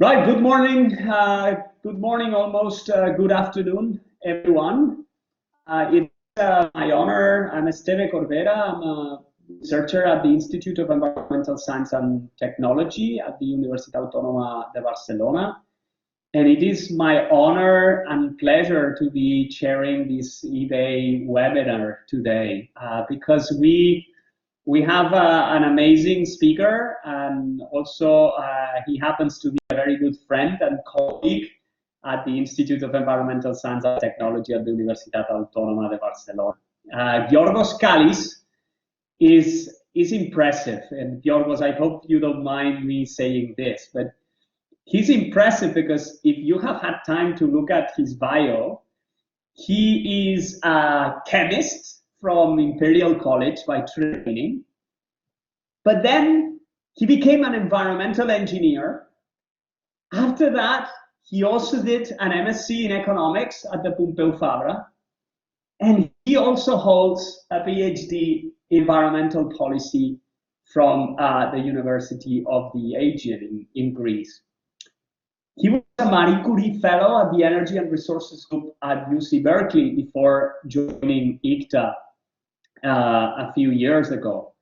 Right, good morning, almost good afternoon, everyone. It's my honor. I'm Esteve Corvera. I'm a researcher at the Institute of Environmental Science and Technology at the Universitat Autònoma de Barcelona. And it is my honor and pleasure to be chairing this eBay webinar today because we have an amazing speaker, and also he happens to be a very good friend and colleague at the Institute of Environmental Science and Technology at the Universitat Autònoma de Barcelona. Giorgos Kallis is impressive, and Giorgos, I hope you don't mind me saying this, but he's impressive because if you have had time to look at his bio, he is a chemist from Imperial College by training, but then he became an environmental engineer. After that, he also did an MSc in economics at the Pompeu Fabra, and he also holds a PhD in environmental policy from the University of the Aegean in Greece. He was a Marie Curie Fellow at the Energy and Resources Group at UC Berkeley before joining ICTA a few years ago.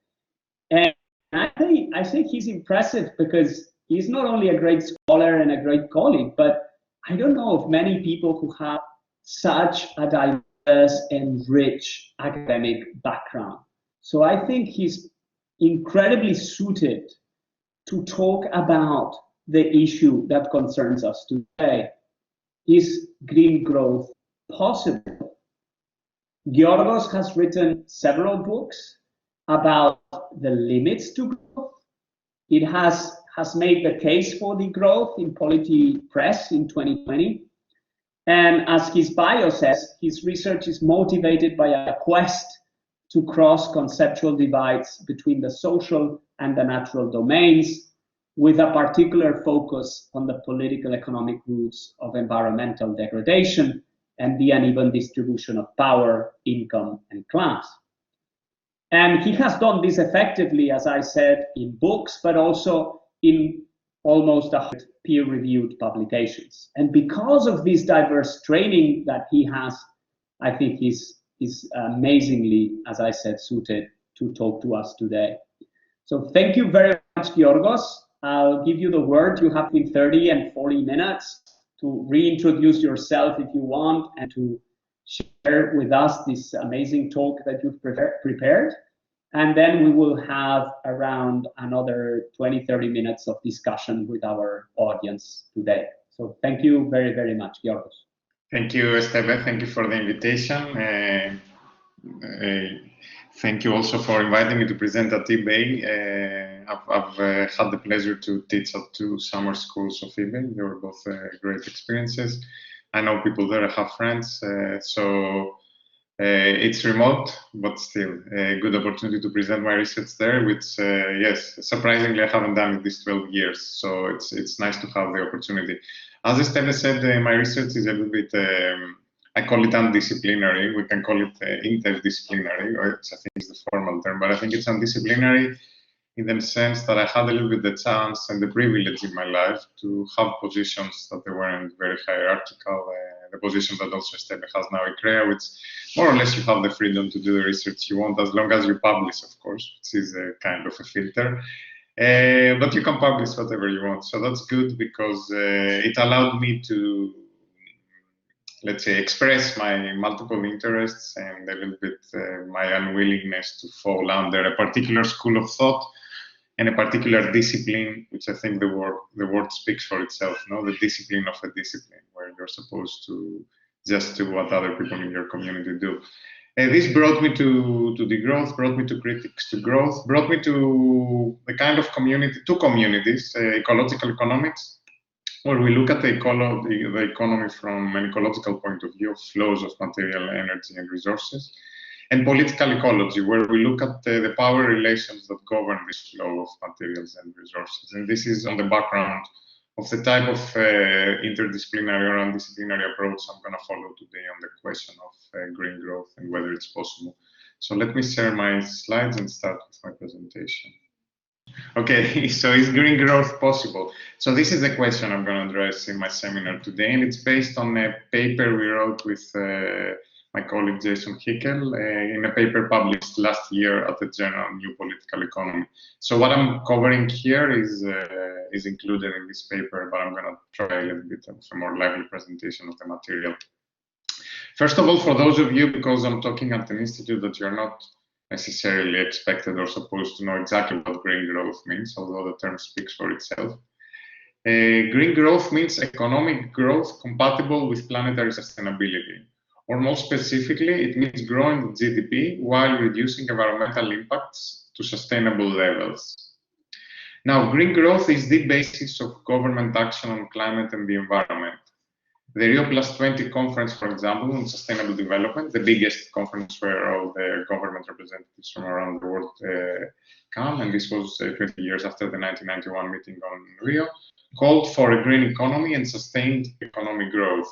And I think he's impressive because he's not only a great scholar and a great colleague, but I don't know of many people who have such a diverse and rich academic background. So I think he's incredibly suited to talk about the issue that concerns us today. Is green growth possible? Giorgos has written several books about the limits to growth. It has made the case for degrowth in Polity Press in 2020. And as his bio says, his research is motivated by a quest to cross conceptual divides between the social and the natural domains, with a particular focus on the political economic roots of environmental degradation and the uneven distribution of power, income, and class. And he has done this effectively, as I said, in books, but also in almost 100 peer-reviewed publications. And because of this diverse training that he has, I think he's amazingly, as I said, suited to talk to us today. So thank you very much, Giorgos. I'll give you the word. You have between 30 and 40 minutes to reintroduce yourself if you want, and to share with us this amazing talk that you've prepared. And then we will have around another 20-30 minutes of discussion with our audience today. So thank you very, very much, Giorgos. Thank you, Esteve. Thank you for the invitation. Thank you also for inviting me to present at eBay. I've had the pleasure to teach at 2 summer schools of eBay. They were both great experiences. I know people there, I have friends, so it's remote, but still a good opportunity to present my research there, which, yes, surprisingly, I haven't done it these 12 years, so it's nice to have the opportunity. As Esteve said, my research is a little bit, I call it undisciplinary. We can call it interdisciplinary, which I think is the formal term, but I think it's undisciplinary in the sense that I had a little bit the chance and the privilege in my life to have positions that they weren't very hierarchical, the position that also Esteve has now at ICTA, which more or less you have the freedom to do the research you want, as long as you publish, of course, which is a kind of a filter. But you can publish whatever you want. So that's good because it allowed me to, let's say, express my multiple interests and a little bit my unwillingness to fall under a particular school of thought and a particular discipline, which I think the word speaks for itself, no? The discipline of a discipline, where you're supposed to just do what other people in your community do. This brought me to degrowth, brought me to critics to growth, brought me to the kind of community, 2 communities, ecological economics, where we look at the economy from an ecological point of view of flows of material, energy, and resources, and political ecology, where we look at the power relations that govern this flow of materials and resources. And this is on the background of the type of interdisciplinary or undisciplinary approach I'm going to follow today on the question of green growth and whether it's possible. So let me share my slides and start with my presentation. Okay, so is green growth possible? So this is the question I'm going to address in my seminar today, and it's based on a paper we wrote with my colleague Jason Hickel in a paper published last year at the journal New Political Economy. So what I'm covering here is included in this paper, but I'm going to try a little bit of a more lively presentation of the material. First of all, for those of you, because I'm talking at an institute that you're not necessarily expected or supposed to know exactly what green growth means, although the term speaks for itself. Green growth means economic growth compatible with planetary sustainability. Or more specifically, it means growing GDP while reducing environmental impacts to sustainable levels. Now, green growth is the basis of government action on climate and the environment. The Rio+20 conference, for example, on sustainable development, the biggest conference where all the government representatives from around the world come, and this was 20 years after the 1991 meeting on Rio, called for a green economy and sustained economic growth.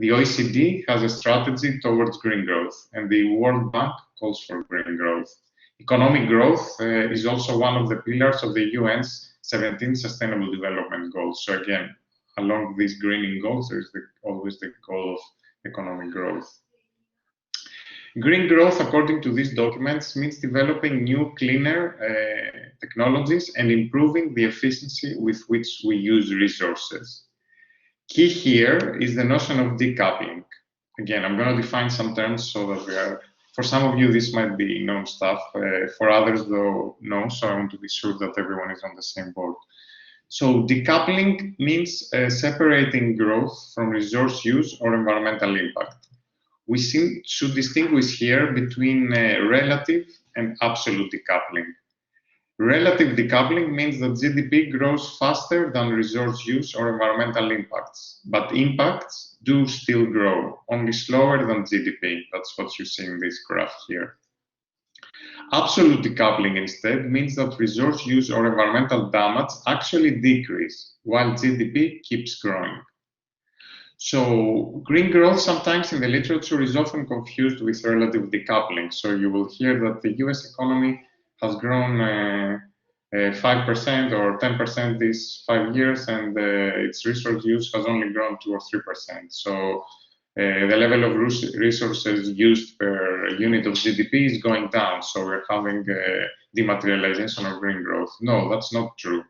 The OECD has a strategy towards green growth, and the World Bank calls for green growth. Economic growth is also one of the pillars of the UN's 17 Sustainable Development Goals. So again, along these greening goals, there is always the goal of economic growth. Green growth, according to these documents, means developing new, cleaner technologies and improving the efficiency with which we use resources. Key here is the notion of decoupling. Again, I'm going to define some terms so that we are, for some of you, this might be known stuff. For others, though, no, so I want to be sure that everyone is on the same board. So decoupling means separating growth from resource use or environmental impact. We should distinguish here between relative and absolute decoupling. Relative decoupling means that GDP grows faster than resource use or environmental impacts, but impacts do still grow, only slower than GDP. That's what you see in this graph here. Absolute decoupling instead means that resource use or environmental damage actually decrease while GDP keeps growing. So green growth sometimes in the literature is often confused with relative decoupling. So you will hear that the US economy has grown 5% or 10% these 5 years, and its resource use has only grown 2 or 3%. So the level of resources used per unit of GDP is going down, so we're having dematerialization of green growth. No, that's not true.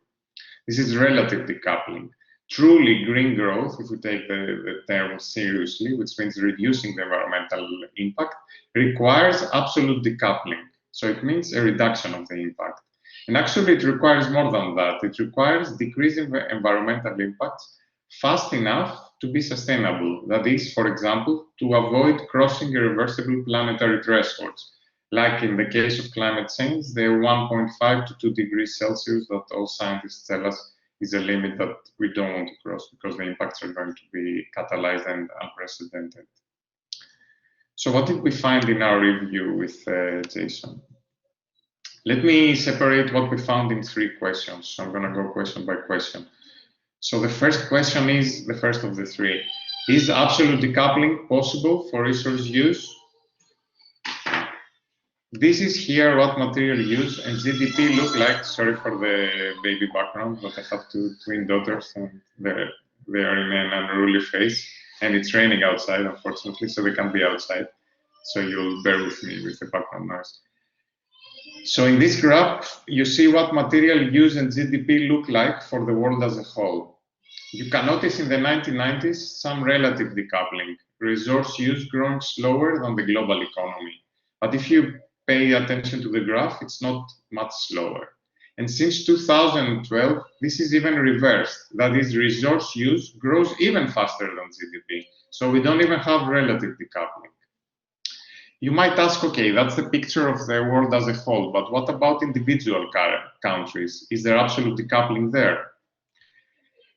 This is relative decoupling. Truly green growth, if we take the term seriously, which means reducing the environmental impact, requires absolute decoupling. So it means a reduction of the impact. And actually it requires more than that. It requires decreasing the environmental impacts fast enough to be sustainable. That is, for example, to avoid crossing irreversible planetary thresholds, like in the case of climate change, the 1.5 to 2 degrees Celsius that all scientists tell us is a limit that we don't want to cross because the impacts are going to be catalyzed and unprecedented. So what did we find in our review with Jason? Let me separate what we found in 3 questions. So I'm going to go question by question. So the first question is the first of the 3. Is absolute decoupling possible for resource use? This is here what material use and GDP look like. Sorry for the baby background, but I have 2 twin daughters and they are in an unruly phase. And it's raining outside, unfortunately, so they can't be outside. So you'll bear with me with the background noise. So in this graph, you see what material use and GDP look like for the world as a whole. You can notice in the 1990s some relative decoupling, resource use growing slower than the global economy. But if you pay attention to the graph, it's not much slower. And since 2012, this is even reversed. That is, resource use grows even faster than GDP. So we don't even have relative decoupling. You might ask, okay, that's the picture of the world as a whole, but what about individual countries? Is there absolute decoupling there?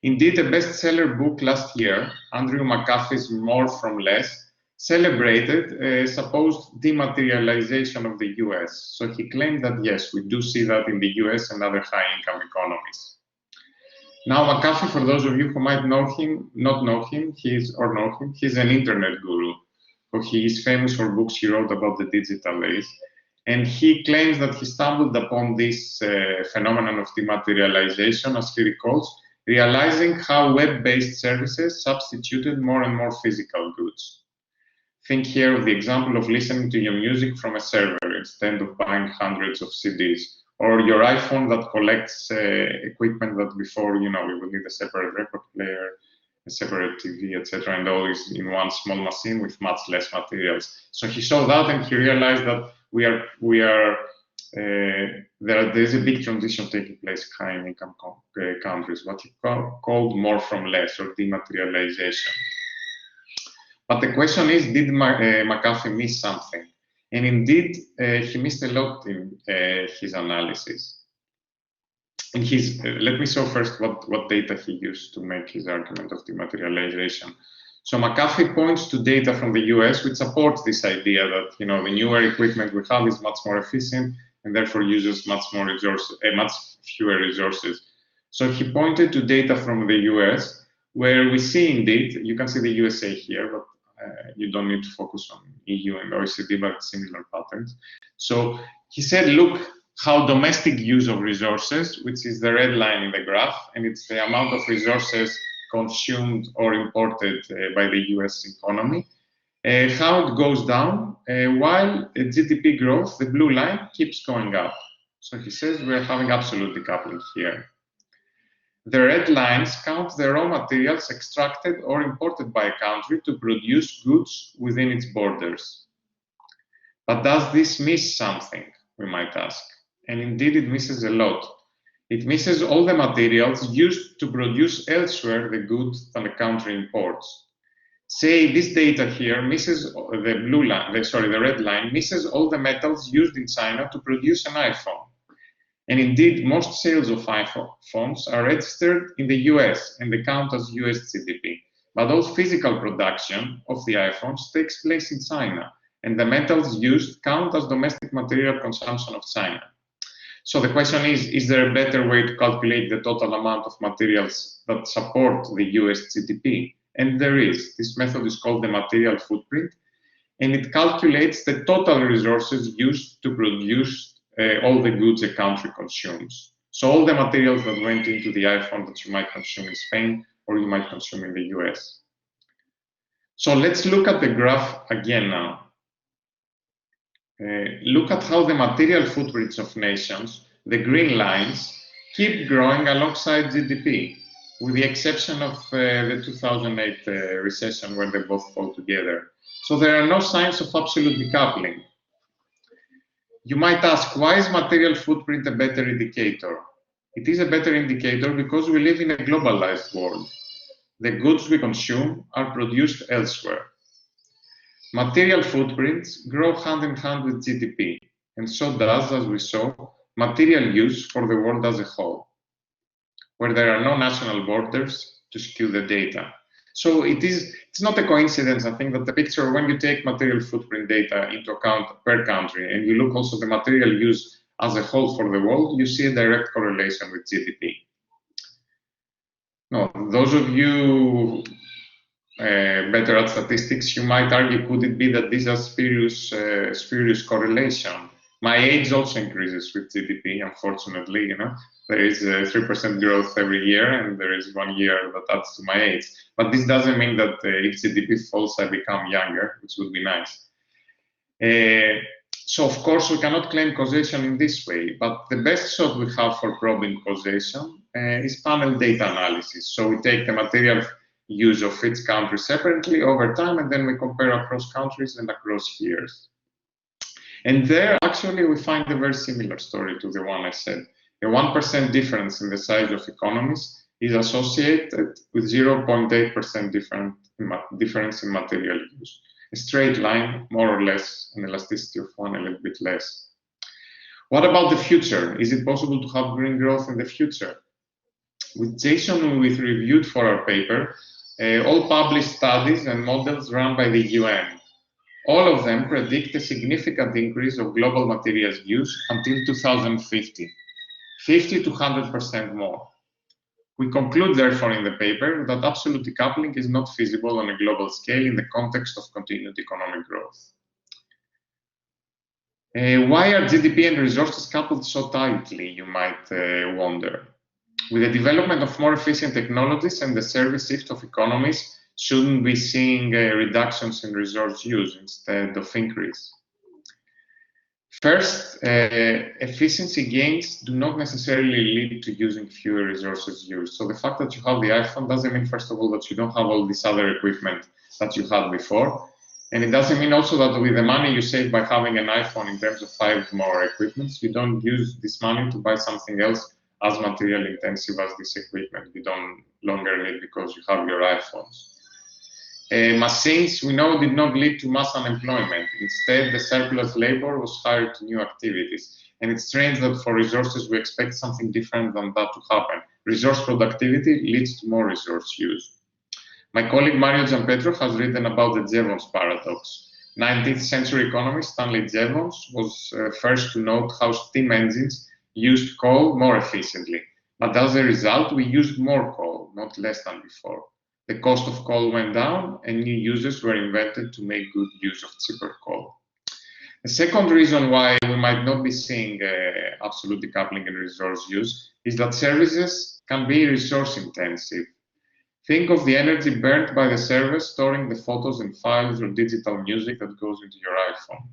Indeed, a bestseller book last year, Andrew McAfee's More from Less, celebrated a supposed dematerialization of the US. So he claimed that, yes, we do see that in the US and other high-income economies. Now, McAfee, for those of you who might know him, not know him, he's an internet guru. He is famous for books he wrote about the digital age. And he claims that he stumbled upon this phenomenon of dematerialization, as he recalls, realizing how web-based services substituted more and more physical goods. Think here of the example of listening to your music from a server instead of buying hundreds of CDs, or your iPhone that collects equipment that before, you know, we would need a separate record player, a separate TV, etc., and all is in one small machine with much less materials. So he saw that, and he realized that there is a big transition taking place in high-income countries, what he called more from less, or dematerialization. But the question is, did McAfee miss something? And indeed, he missed a lot in his analysis. In his, let me show first what data he used to make his argument of dematerialization. So McAfee points to data from the US, which supports this idea that, you know, the newer equipment we have is much more efficient and therefore uses much fewer resources. So he pointed to data from the US, where we see indeed, you can see the USA here, but you don't need to focus on EU and OECD, but similar patterns. So he said, look how domestic use of resources, which is the red line in the graph, and it's the amount of resources consumed or imported by the US economy, how it goes down, while GDP growth, the blue line, keeps going up. So he says we're having absolute decoupling here. The red lines count the raw materials extracted or imported by a country to produce goods within its borders. But does this miss something, we might ask? And indeed it misses a lot. It misses all the materials used to produce elsewhere the goods that the country imports. Say this data here misses the blue line, the red line misses all the metals used in China to produce an iPhone. And indeed, most sales of iPhones are registered in the US and they count as US GDP. But all physical production of the iPhones takes place in China, and the metals used count as domestic material consumption of China. So the question is there a better way to calculate the total amount of materials that support the US GDP? And there is. This method is called the material footprint, and it calculates the total resources used to produce all the goods a country consumes. So all the materials that went into the iPhone that you might consume in Spain or you might consume in the US. So let's look at the graph again now. Look at how the material footprints of nations, the green lines, keep growing alongside GDP, with the exception of the 2008 recession where they both fall together. So there are no signs of absolute decoupling. You might ask, why is material footprint a better indicator? It is a better indicator because we live in a globalized world. The goods we consume are produced elsewhere. Material footprints grow hand in hand with GDP, and so does, as we saw, material use for the world as a whole, where there are no national borders to skew the data. So it's not a coincidence, I think, that the picture, when you take material footprint data into account per country, and you look also the material use as a whole for the world, you see a direct correlation with GDP. Now, those of you better at statistics, you might argue, could it be that these are spurious correlation? My age also increases with GDP, unfortunately, you know. There is 3% growth every year, and there is 1 year that adds to my age. But this doesn't mean that if GDP falls, I become younger, which would be nice. So, of course, we cannot claim causation in this way, but the best shot we have for probing causation is panel data analysis. So we take the material use of each country separately over time, and then we compare across countries and across years. And there, actually, we find a very similar story to the one I said. A 1% difference in the size of economies is associated with 0.8% difference in material use. A straight line, more or less, an elasticity of 1, a little bit less. What about the future? Is it possible to have green growth in the future? With Jason, we've reviewed for our paper all published studies and models run by the UN. All of them predict a significant increase of global materials use until 2050, 50 to 100% more. We conclude, therefore, in the paper that absolute decoupling is not feasible on a global scale in the context of continued economic growth. Why are GDP and resources coupled so tightly, you might wonder? With the development of more efficient technologies and the service shift of economies, shouldn't we be seeing reductions in resource use instead of increase? First, efficiency gains do not necessarily lead to using fewer resources used. So the fact that you have the iPhone doesn't mean, first of all, that you don't have all this other equipment that you had before. And it doesn't mean also that with the money you save by having an iPhone in terms of 5 more equipments, you don't use this money to buy something else as material intensive as this equipment you don't longer need because you have your iPhones. Machines, we know, did not lead to mass unemployment. Instead, the surplus labor was hired to new activities. And it's strange that for resources, we expect something different than that to happen. Resource productivity leads to more resource use. My colleague Mario Giampetro has written about the Jevons paradox. 19th century economist Stanley Jevons was first to note how steam engines used coal more efficiently. But as a result, we used more coal, not less than before. The cost of coal went down and new uses were invented to make good use of cheaper coal. The second reason why we might not be seeing absolute decoupling in resource use is that services can be resource intensive. Think of the energy burnt by the server storing the photos and files or digital music that goes into your iPhone.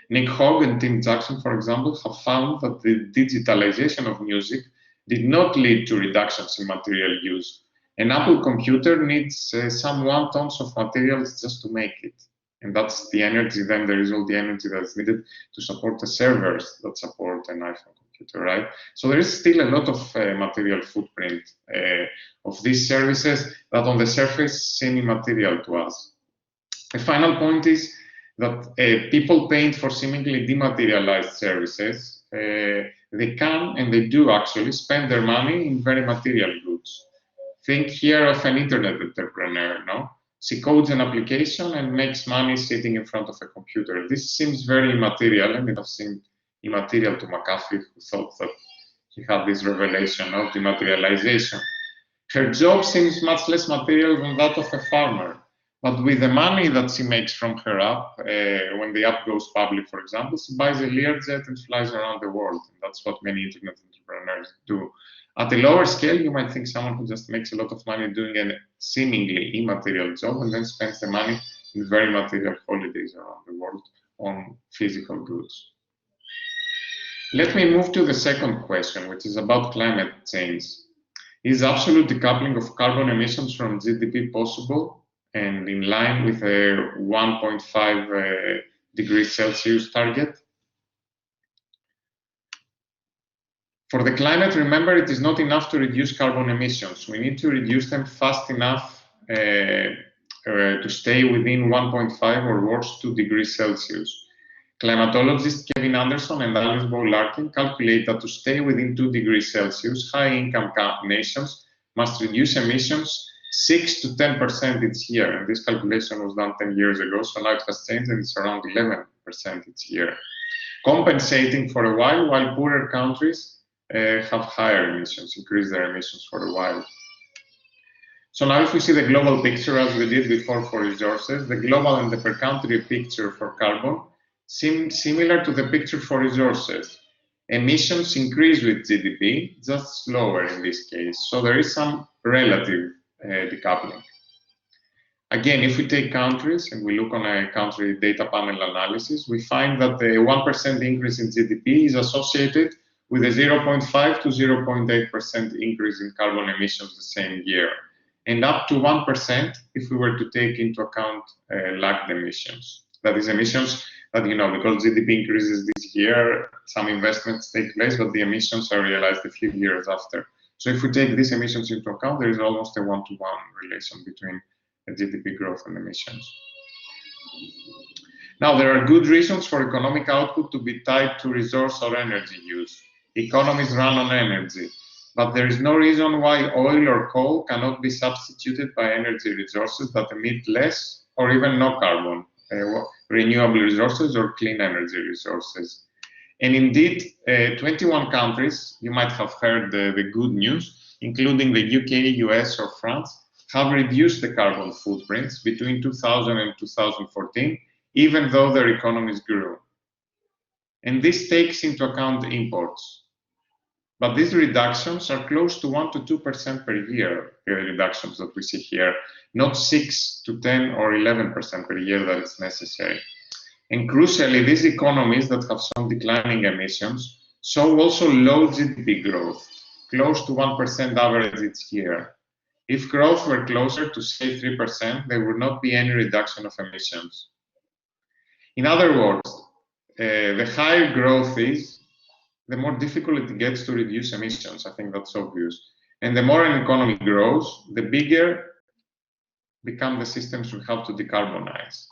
Nick Hogg and Tim Jackson, for example, have found that the digitalization of music did not lead to reductions in material use. An Apple computer needs some 1 tons of materials just to make it. And that's the energy, then there is all the energy that's needed to support the servers that support an iPhone computer, right? So there is still a lot of material footprint of these services that on the surface seem immaterial to us. The final point is that people paying for seemingly dematerialized services, they can and they do actually spend their money in very material goods. Think here of an internet entrepreneur, no? She codes an application and makes money sitting in front of a computer. This seems very immaterial, and it has seemed immaterial to McAfee, who thought that he had this revelation of dematerialization. Her job seems much less material than that of a farmer. But with the money that she makes from her app, when the app goes public, for example, she buys a Learjet and flies around the world. And that's what many internet entrepreneurs do. At a lower scale, you might think someone who just makes a lot of money doing a seemingly immaterial job and then spends the money in very material holidays around the world on physical goods. Let me move to the second question, which is about climate change. Is absolute decoupling of carbon emissions from GDP possible and in line with a 1.5 degrees Celsius target? For the climate, remember, it is not enough to reduce carbon emissions. We need to reduce them fast enough to stay within 1.5 or worse 2 degrees Celsius. Climatologists Kevin Anderson and Alice Bow-Larkin calculate that to stay within 2 degrees Celsius, high-income nations must reduce emissions 6 to 10% each year. And this calculation was done 10 years ago, so now it has changed and it's around 11% each year. Compensating for a while poorer countries have higher emissions, increase their emissions for a while. So now if we see the global picture as we did before for resources, the global and the per country picture for carbon seems similar to the picture for resources. Emissions increase with GDP, just slower in this case. So there is some relative decoupling. Again, if we take countries and we look on a country data panel analysis, we find that the 1% increase in GDP is associated with a 0.5 to 0.8% increase in carbon emissions the same year, and up to 1% if we were to take into account lagged emissions. That is, emissions that, you know, because GDP increases this year, some investments take place, but the emissions are realized a few years after. So if we take these emissions into account, there is almost a 1-to-1 relation between GDP growth and emissions. Now, there are good reasons for economic output to be tied to resource or energy use. Economies run on energy, but there is no reason why oil or coal cannot be substituted by energy resources that emit less or even no carbon, renewable resources or clean energy resources. And indeed, 21 countries, you might have heard the good news, including the UK, US, or France, have reduced the carbon footprints between 2000 and 2014, even though their economies grew. and this takes into account imports. But these reductions are close to 1 to 2% per year, the reductions that we see here, not 6 to 10 or 11% per year that is necessary. And crucially, these economies that have shown declining emissions show also low GDP growth, close to 1% average each year. If growth were closer to, say, 3%, there would not be any reduction of emissions. In other words, the higher growth is, the more difficult it gets to reduce emissions. I think that's obvious. And the more an economy grows, the bigger become the systems we have to decarbonize.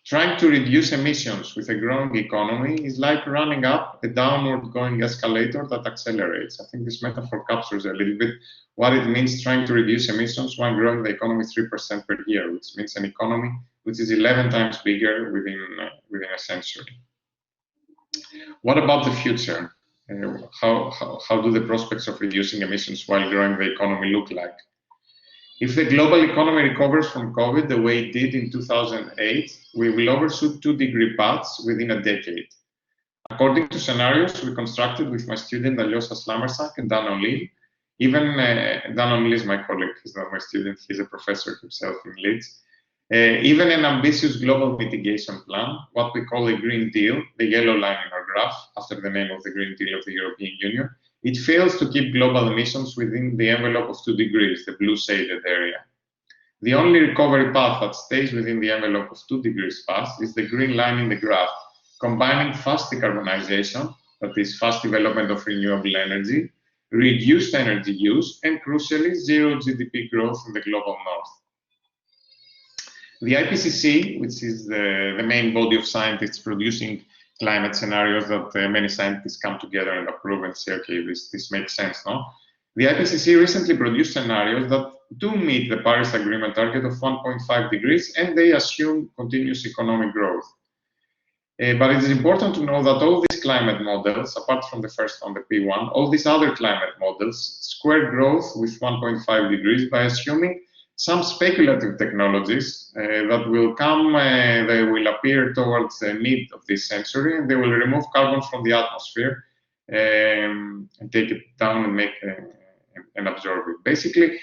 Trying to reduce emissions with a growing economy is like running up a downward going escalator that accelerates. I think this metaphor captures a little bit what it means trying to reduce emissions while growing the economy 3% per year, which means an economy which is 11 times bigger within a century. What about the future? How do the prospects of reducing emissions while growing the economy look like? If the global economy recovers from COVID the way it did in 2008, we will overshoot 2-degree paths within a decade. According to scenarios we constructed with my student Giorgios Kallis and Dan O'Leil, even Dan O'Leil is my colleague, he's not my student, he's a professor himself in Leeds. Even an ambitious global mitigation plan, what we call a Green Deal, the yellow line in our graph, after the name of the Green Deal of the European Union, it fails to keep global emissions within the envelope of 2 degrees, the blue shaded area. The only recovery path that stays within the envelope of 2 degrees past is the green line in the graph, combining fast decarbonization, that is fast development of renewable energy, reduced energy use, and crucially, zero GDP growth in the global north. The IPCC, which is the main body of scientists producing climate scenarios that many scientists come together and approve and say, okay, this makes sense, no? The IPCC recently produced scenarios that do meet the Paris Agreement target of 1.5 degrees, and they assume continuous economic growth. But it is important to know that all these climate models, apart from the first one, the P1, all these other climate models square growth with 1.5 degrees by assuming some speculative technologies that will come, they will appear towards the mid of this century, and they will remove carbon from the atmosphere and take it down and make and absorb it. Basically,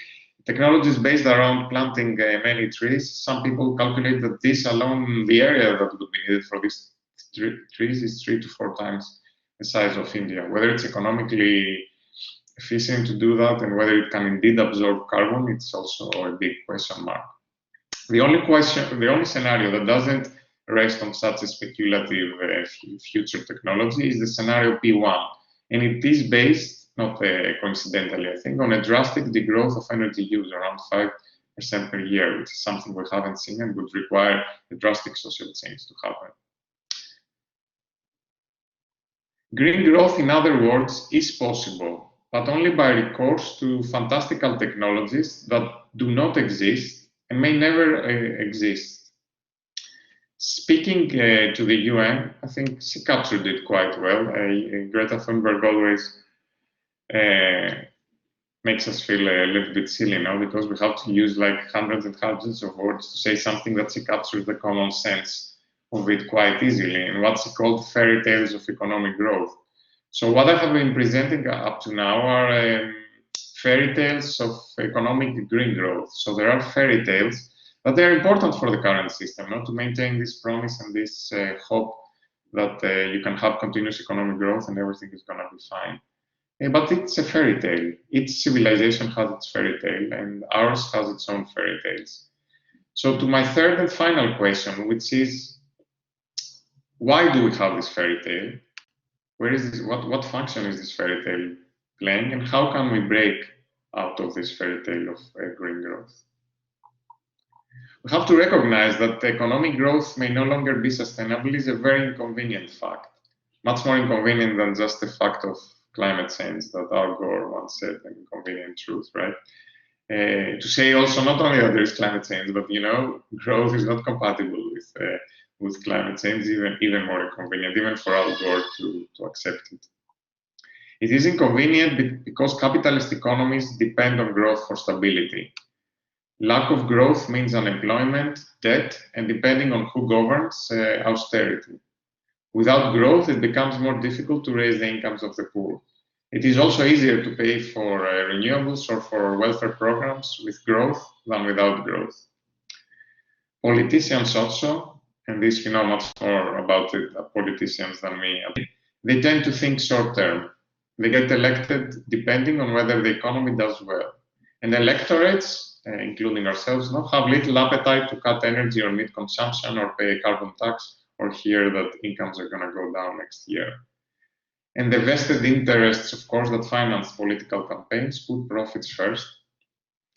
technologies based around planting many trees. Some people calculate that this alone, the area that would be needed for these trees is 3 to 4 times the size of India. Whether it's economically efficient to do that and whether it can indeed absorb carbon, it's also a big question mark. The only scenario that doesn't rest on such a speculative future technology is the scenario P1, and it is based, not coincidentally, I think, on a drastic degrowth of energy use, around 5% per year, which is something we haven't seen and would require a drastic social change to happen. Green growth, in other words, is possible, but only by recourse to fantastical technologies that do not exist and may never exist. Speaking to the UN, I think she captured it quite well. Greta Thunberg always makes us feel a little bit silly now, because we have to use like hundreds and hundreds of words to say something that she captures the common sense of it quite easily, and what she called fairy tales of economic growth. So what I have been presenting up to now are fairy tales of economic green growth. So there are fairy tales, but they're important for the current system, not to maintain this promise and this hope that you can have continuous economic growth and everything is going to be fine. But it's a fairy tale. Each civilization has its fairy tale, and ours has its own fairy tales. So to my third and final question, which is, why do we have this fairy tale? Where is this? What function is this fairy tale playing, and how can we break out of this fairy tale of green growth? We have to recognize that economic growth may no longer be sustainable is a very inconvenient fact, much more inconvenient than just the fact of climate change that Al Gore once said, an inconvenient truth, right? To say also not only that there is climate change, but growth is not compatible with climate change, even more inconvenient, even for Al Gore to accept it. It is inconvenient because capitalist economies depend on growth for stability. Lack of growth means unemployment, debt, and depending on who governs, austerity. Without growth, it becomes more difficult to raise the incomes of the poor. It is also easier to pay for renewables or for welfare programs with growth than without growth. Politicians also, and this you know much more about it, politicians than me, they tend to think short term. They get elected depending on whether the economy does well. And electorates, including ourselves, have little appetite to cut energy or meat consumption or pay a carbon tax or hear that incomes are going to go down next year. And the vested interests, of course, that finance political campaigns put profits first.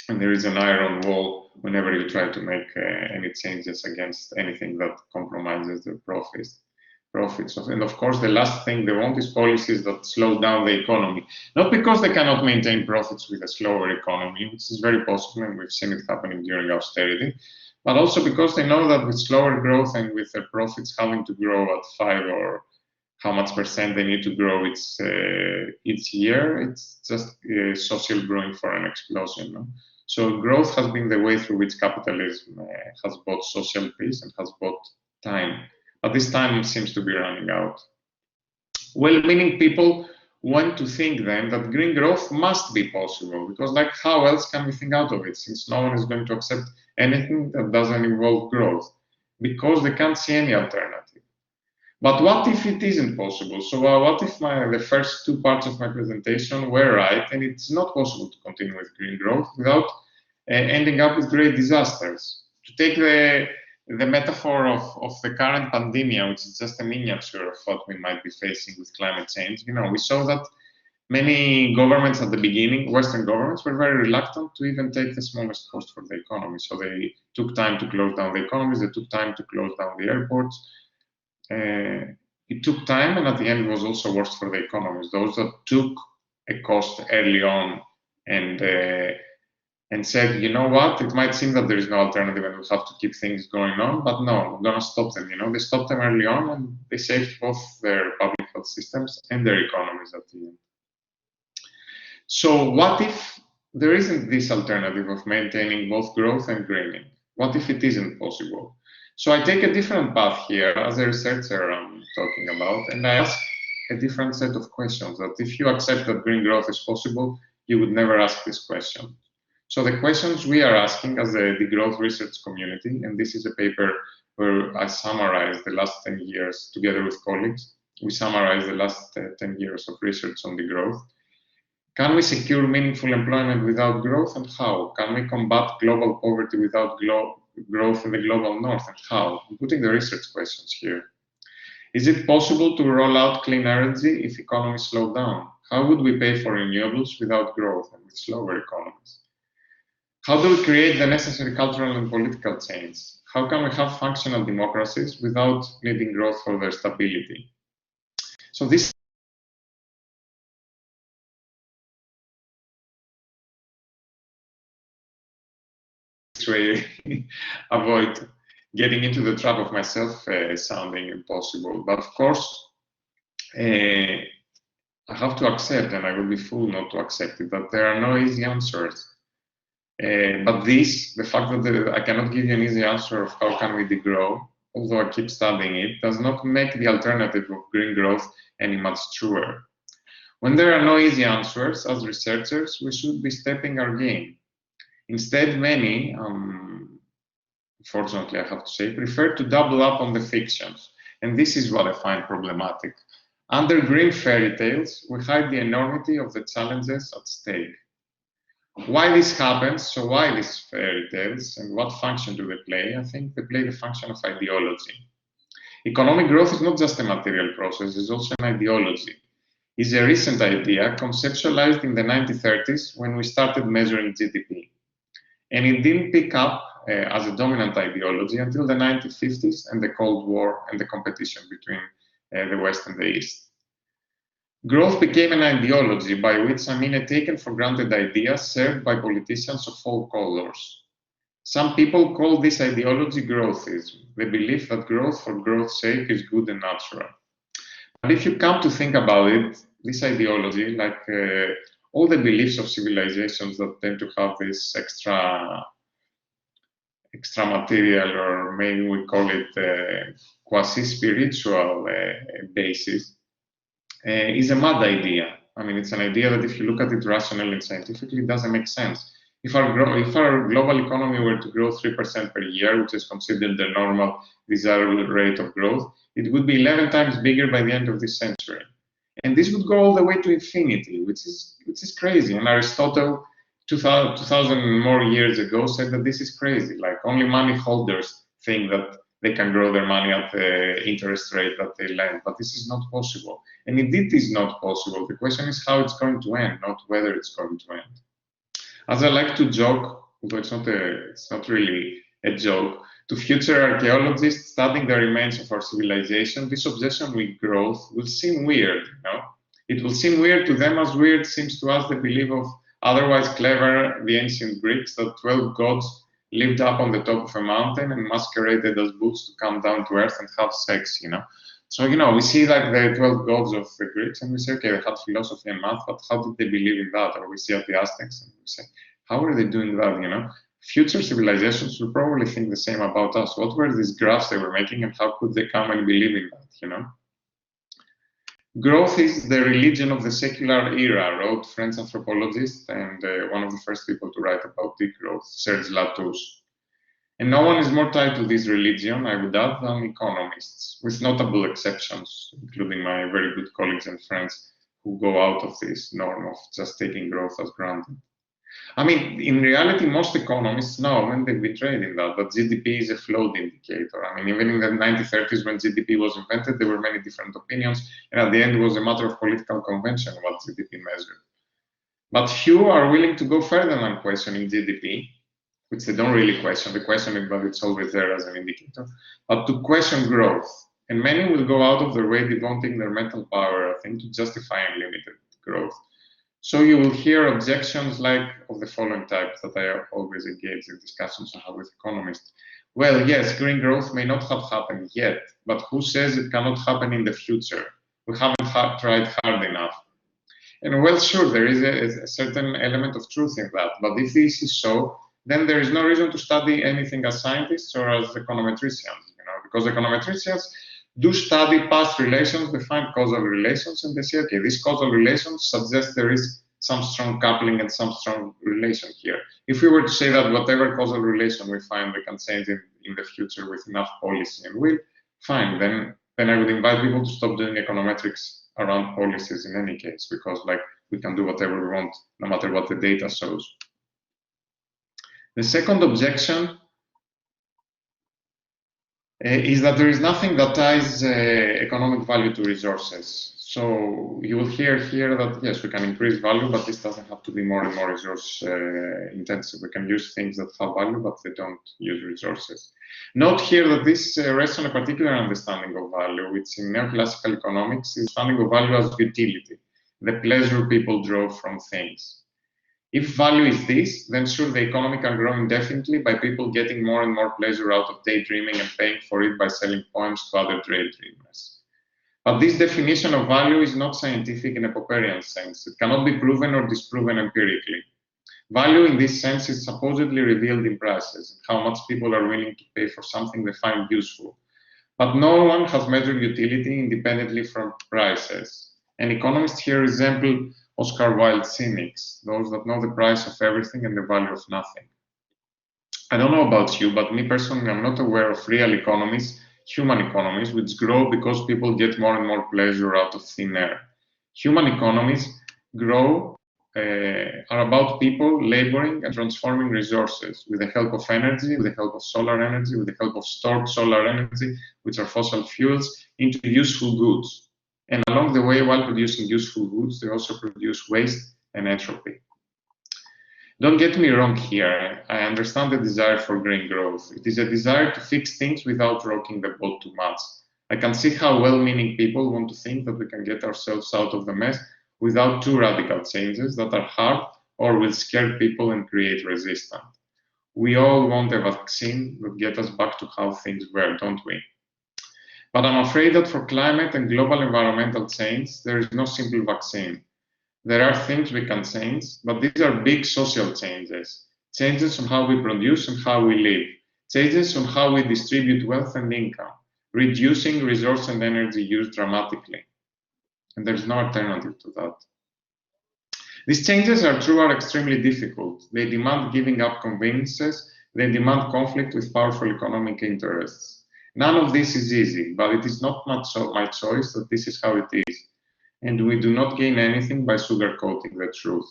And there is an iron wall whenever you try to make any changes against anything that compromises their profits. And of course, the last thing they want is policies that slow down the economy. Not because they cannot maintain profits with a slower economy, which is very possible, and we've seen it happening during austerity, but also because they know that with slower growth and with their profits having to grow at 5 or how much percent they need to grow each year, it's just social brewing for an explosion. No? So growth has been the way through which capitalism has bought social peace and has bought time. But this time seems to be running out. Well-meaning people want to think then that green growth must be possible, because like how else can we think out of it, since no one is going to accept anything that doesn't involve growth, because they can't see any alternative. But what if it isn't possible? So what if the first two parts of my presentation were right, and it's not possible to continue with green growth without ending up with great disasters? To take the metaphor of the current pandemic, which is just a miniature of what we might be facing with climate change, we saw that many governments at the beginning, Western governments, were very reluctant to even take the smallest cost for the economy. So they took time to close down the economies, they took time to close down the airports. It took time, and at the end it was also worse for the economies. Those that took a cost early on and said, you know what, it might seem that there is no alternative and we'll have to keep things going on, but no, we're going to stop them. They stopped them early on, and they saved both their public health systems and their economies at the end. So what if there isn't this alternative of maintaining both growth and greening? What if it isn't possible? So I take a different path here as a researcher I'm talking about, and I ask a different set of questions that if you accept that green growth is possible, you would never ask this question. So the questions we are asking as a degrowth research community, and this is a paper where I summarized the last 10 years together with colleagues. We summarized the last 10 years of research on degrowth. Can we secure meaningful employment without growth, and how? Can we combat global poverty without growth in the global north, and how? I'm putting the research questions here. Is it possible to roll out clean energy if economies slow down? How would we pay for renewables without growth and with slower economies? How do we create the necessary cultural and political change? How can we have functional democracies without needing growth for their stability? So this way avoid getting into the trap of myself sounding impossible. But of course, I have to accept, and I would be fool not to accept it, that there are no easy answers. But the fact that I cannot give you an easy answer of how can we degrow, although I keep studying it, does not make the alternative of green growth any much truer. When there are no easy answers, as researchers, we should be stepping our game. Instead, many, unfortunately I have to say, prefer to double up on the fictions. And this is what I find problematic. Under green fairy tales, we hide the enormity of the challenges at stake. Why this happens, so why these fairy tales, and what function do they play? I think they play the function of ideology. Economic growth is not just a material process, it's also an ideology. It's a recent idea conceptualized in the 1930s when we started measuring GDP. And it didn't pick up as a dominant ideology until the 1950s and the Cold War and the competition between the West and the East. Growth became an ideology, by which I mean a taken for granted idea served by politicians of all colors. Some people call this ideology growthism, the belief that growth for growth's sake is good and natural. But if you come to think about it, this ideology, like all the beliefs of civilizations that tend to have this extra extra-material, or maybe we call it quasi-spiritual basis, is a mad idea. I mean, it's an idea that if you look at it rationally and scientifically, it doesn't make sense. If our global economy were to grow 3% per year, which is considered the normal desirable rate of growth, it would be 11 times bigger by the end of this century. And this would go all the way to infinity, which is crazy. And Aristotle, 2000 more years ago, said that this is crazy. Like, only money holders think that they can grow their money at the interest rate that they lend, but this is not possible. And indeed, it is not possible. The question is how it's going to end, not whether it's going to end. As I like to joke, although it's not really a joke, to future archaeologists studying the remains of our civilization, this obsession with growth will seem weird. It will seem weird to them as weird seems to us the belief of otherwise clever, the ancient Greeks, that 12 gods lived up on the top of a mountain and masqueraded as Buddhas to come down to earth and have sex, So, we see like the 12 gods of the Greeks and we say, okay, they had philosophy and math, but how did they believe in that? Or we see at the Aztecs and we say, how are they doing that, Future civilizations will probably think the same about us. What were these graphs they were making and how could they come and believe in that, Growth is the religion of the secular era, wrote French anthropologist and one of the first people to write about degrowth, Serge Latouche. And no one is more tied to this religion, I would add, than economists, with notable exceptions, including my very good colleagues and friends who go out of this norm of just taking growth as granted. I mean, in reality, most economists know, and they've been trained in that GDP is a flawed indicator. I mean, even in the 1930s when GDP was invented, there were many different opinions, and at the end it was a matter of political convention what GDP measured. But few are willing to go further than questioning GDP, which they don't really question. They question it, but it's always there as an indicator, but to question growth. And many will go out of their way devoting their mental power, I think, to justify unlimited growth. So you will hear objections like of the following type that I always engage in discussions I have with economists. Well, yes, green growth may not have happened yet, but who says it cannot happen in the future? We haven't tried hard enough. And well, sure, there is a certain element of truth in that, but if this is so, then there is no reason to study anything as scientists or as econometricians, because econometricians do study past relations, they find causal relations, and they say, okay, these causal relations suggest there is some strong coupling and some strong relation here. If we were to say that whatever causal relation we find we can change in the future with enough policy and will, fine, then I would invite people to stop doing econometrics around policies in any case, because we can do whatever we want, no matter what the data shows. The second objection is that there is nothing that ties economic value to resources. So you will hear here that, yes, we can increase value, but this doesn't have to be more and more resource intensive. We can use things that have value, but they don't use resources. Note here that this rests on a particular understanding of value, which in neoclassical economics is understanding of value as utility, the pleasure people draw from things. If value is this, then sure, the economy can grow indefinitely by people getting more and more pleasure out of daydreaming and paying for it by selling poems to other daydreamers. But this definition of value is not scientific in a Popperian sense. It cannot be proven or disproven empirically. Value in this sense is supposedly revealed in prices, how much people are willing to pay for something they find useful. But no one has measured utility independently from prices. And economists here resemble Oscar Wilde's cynics, those that know the price of everything and the value of nothing. I don't know about you, but me personally, I'm not aware of real economies, human economies, which grow because people get more and more pleasure out of thin air. Human economies grow, are about people laboring and transforming resources with the help of energy, with the help of solar energy, with the help of stored solar energy, which are fossil fuels, into useful goods. And along the way, while producing useful goods, they also produce waste and entropy. Don't get me wrong here. I understand the desire for green growth. It is a desire to fix things without rocking the boat too much. I can see how well-meaning people want to think that we can get ourselves out of the mess without too radical changes that are hard or will scare people and create resistance. We all want a vaccine that gets us back to how things were, don't we? But I'm afraid that for climate and global environmental change, there is no simple vaccine. There are things we can change, but these are big social changes, changes on how we produce and how we live, changes on how we distribute wealth and income, reducing resource and energy use dramatically. And there's no alternative to that. These changes are true are extremely difficult. They demand giving up conveniences, they demand conflict with powerful economic interests. None of this is easy, but it is not my choice that this is how it is. And we do not gain anything by sugarcoating the truth.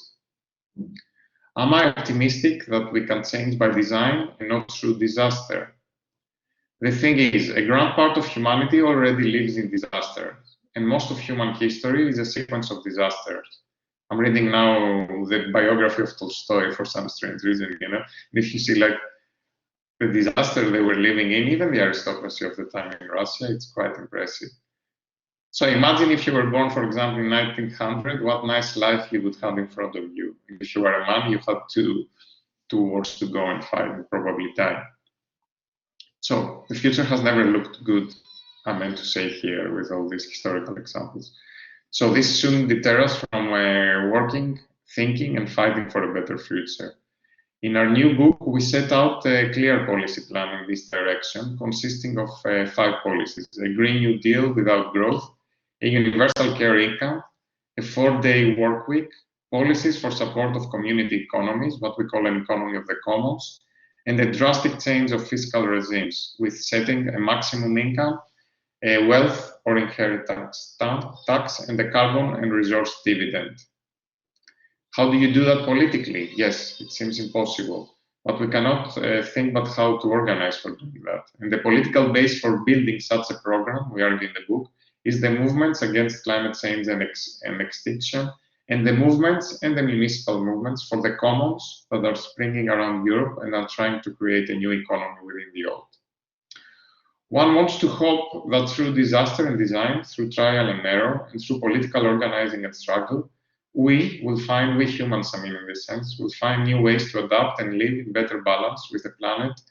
Am I optimistic that we can change by design and not through disaster? The thing is, a grand part of humanity already lives in disaster, and most of human history is a sequence of disasters. I'm reading now the biography of Tolstoy for some strange reason, you know. And if you see like the disaster they were living in, even the aristocracy of the time in Russia, it's quite impressive. So imagine if you were born, for example, in 1900, what nice life you would have in front of you. If you were a man, you had two wars to go and fight and probably die. So the future has never looked good, I meant to say here with all these historical examples. So this shouldn't deter us from working, thinking, and fighting for a better future. In our new book, we set out a clear policy plan in this direction, consisting of 5 policies: a Green New Deal without growth, a universal care income, a 4-day work week, policies for support of community economies, what we call an economy of the commons, and a drastic change of fiscal regimes with setting a maximum income, a wealth or inheritance tax, and a carbon and resource dividend. How do you do that politically? Yes, it seems impossible, but we cannot think about how to organize for doing that. And the political base for building such a program, we argue in the book, is the movements against climate change and extinction, and the movements and the municipal movements for the commons that are springing around Europe and are trying to create a new economy within the old. One wants to hope that through disaster and design, through trial and error, and through political organizing and struggle, we humans, I mean in this sense, will find new ways to adapt and live in better balance with the planet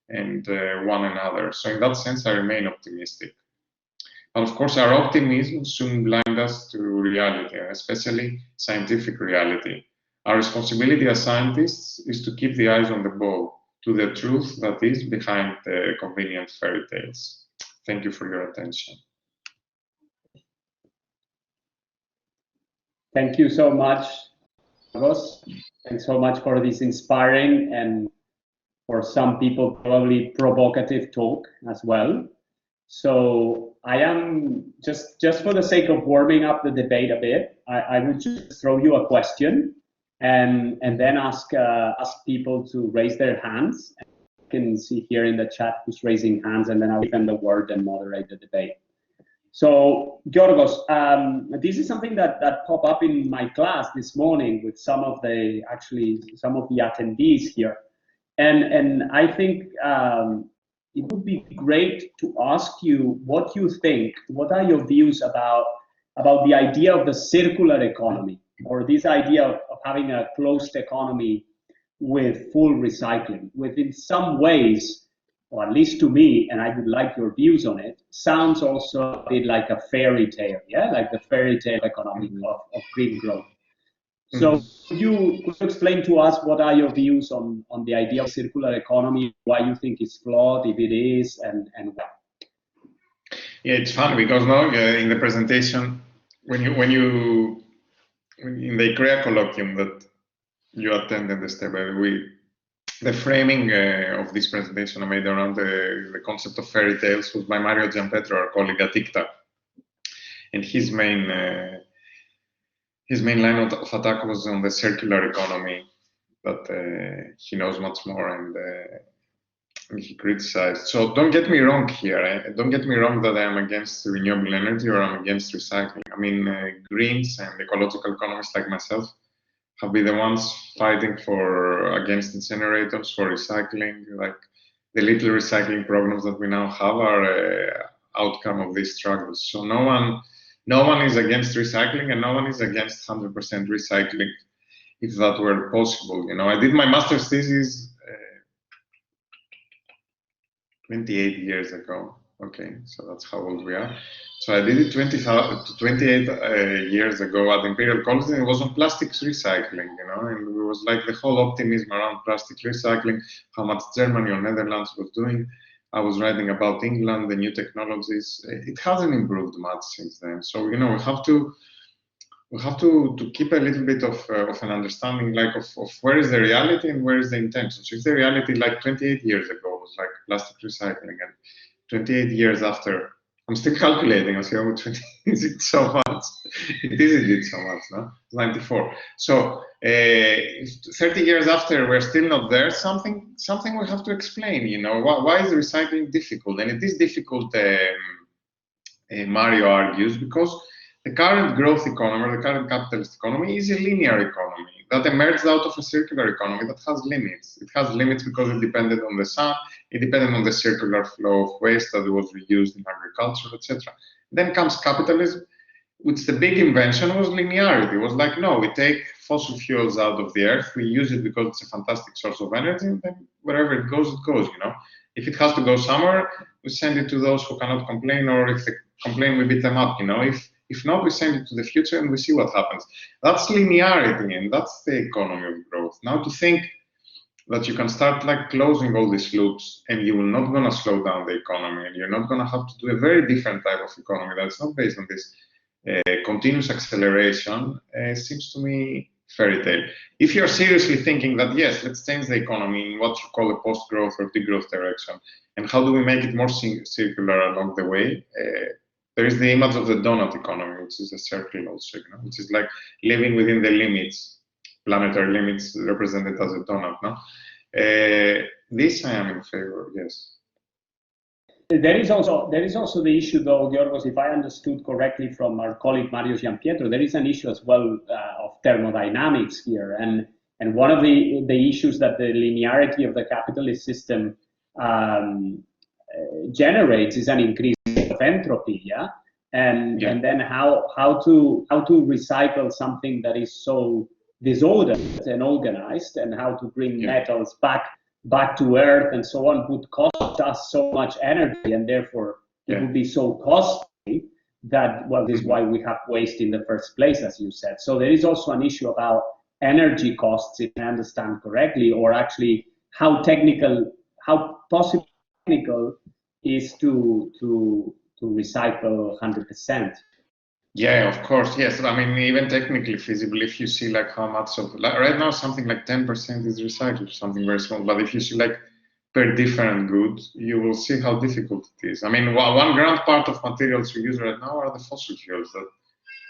and one another. So in that sense, I remain optimistic. But of course, our optimism soon blind us to reality, especially scientific reality. Our responsibility as scientists is to keep the eyes on the ball, to the truth that is behind the convenient fairy tales. Thank you for your attention. Thank you so much, Giorgos. Thanks so much for this inspiring and, for some people, probably provocative talk as well. So I am, just for the sake of warming up the debate a bit, I would just throw you a question and then ask people to raise their hands. You can see here in the chat who's raising hands, and then I'll give them the word and moderate the debate. So, Giorgos, this is something that popped up in my class this morning with some of the attendees here, and I think it would be great to ask you what you think. What are your views about the idea of the circular economy, or this idea of having a closed economy with full recycling, with in some ways, or at least to me, and I would like your views on it, sounds also a bit like a fairy tale, yeah, like the fairy tale economy of green growth. So could you explain to us what are your views on the idea of circular economy, why you think it's flawed, if it is, and why? Yeah, it's fun because now in the presentation, when you in the ICTA colloquium that you attended, the framing of this presentation I made around the concept of fairy tales was by Mario Giampetro, our colleague at ICTA, and his main line of attack was on the circular economy that he knows much more, and he criticized. So don't get me wrong here. Don't get me wrong that I am against renewable energy or I'm against recycling. I mean, Greens and ecological economists like myself have been the ones fighting against incinerators, for recycling. Like the little recycling programs that we now have are outcome of these struggles. So no one is against recycling, and no one is against 100% recycling, if that were possible. You know, I did my master's thesis 28 years ago, Okay, so that's how old we are. So I did it 28 years ago at Imperial College, and it was on plastics recycling, you know, and it was like the whole optimism around plastic recycling, how much Germany or Netherlands was doing. I was writing about England, the new technologies. It hasn't improved much since then. So, you know, we have to keep a little bit of an understanding, like of where is the reality and where is the intention. So if the reality, like 28 years ago, was like plastic recycling, and 28 years after, I'm still calculating. I say, oh, 20 is it so much? It is indeed so much, no? 94. So 30 years after, we're still not there. Something we have to explain. You know, why is recycling difficult? And it is difficult. Mario argues, because the current growth economy, the current capitalist economy, is a linear economy that emerged out of a circular economy that has limits. It has limits because it depended on the sun, it depended on the circular flow of waste that was reused in agriculture, etc. Then comes capitalism, which the big invention was linearity. It was like, no, we take fossil fuels out of the earth, we use it because it's a fantastic source of energy, and then wherever it goes, you know. If it has to go somewhere, we send it to those who cannot complain, or if they complain, we beat them up, you know. If not, we send it to the future and we see what happens. That's linearity, and that's the economy of growth. Now, to think that you can start like closing all these loops and you're not going to slow down the economy, and you're not going to have to do a very different type of economy that's not based on this continuous acceleration, seems to me fairy tale. If you're seriously thinking that, yes, let's change the economy in what you call a post-growth or degrowth direction, and how do we make it more circular along the way, there is the image of the donut economy, which is a circle also, you know, which is like living within the limits, planetary limits represented as a donut. No? This I am in favor, yes. There is also the issue, though, Giorgos, if I understood correctly from our colleague Mario Giampietro, there is an issue as well of thermodynamics here, and one of the issues that the linearity of the capitalist system generates is an increase of entropy, yeah, and then how to recycle something that is so disordered and organized, and how to bring metals back to earth and so on would cost us so much energy, and therefore it would be so costly that, well, this is why we have waste in the first place, as you said. So there is also an issue about energy costs, if I understand correctly, or actually how possible technical is to recycle 100%. Yeah, of course, yes. I mean, even technically feasible, if you see like how much of, like right now, something like 10% is recycled, something very small. But if you see like per different good, you will see how difficult it is. I mean, one grand part of materials we use right now are the fossil fuels, that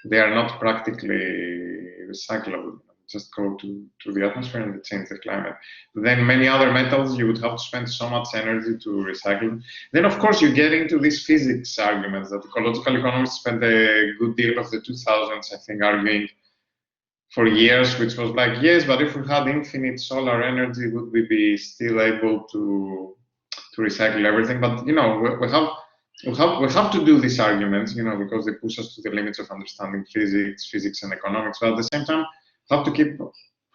they are not practically recyclable. Just go to the atmosphere and they change the climate. Then many other metals, you would have to spend so much energy to recycle. Then, of course, you get into these physics arguments that ecological economists spent a good deal of the 2000s, I think, arguing for years, which was like, yes, but if we had infinite solar energy, would we be still able to recycle everything? But, you know, we have to do these arguments, you know, because they push us to the limits of understanding physics and economics. But at the same time, have to keep,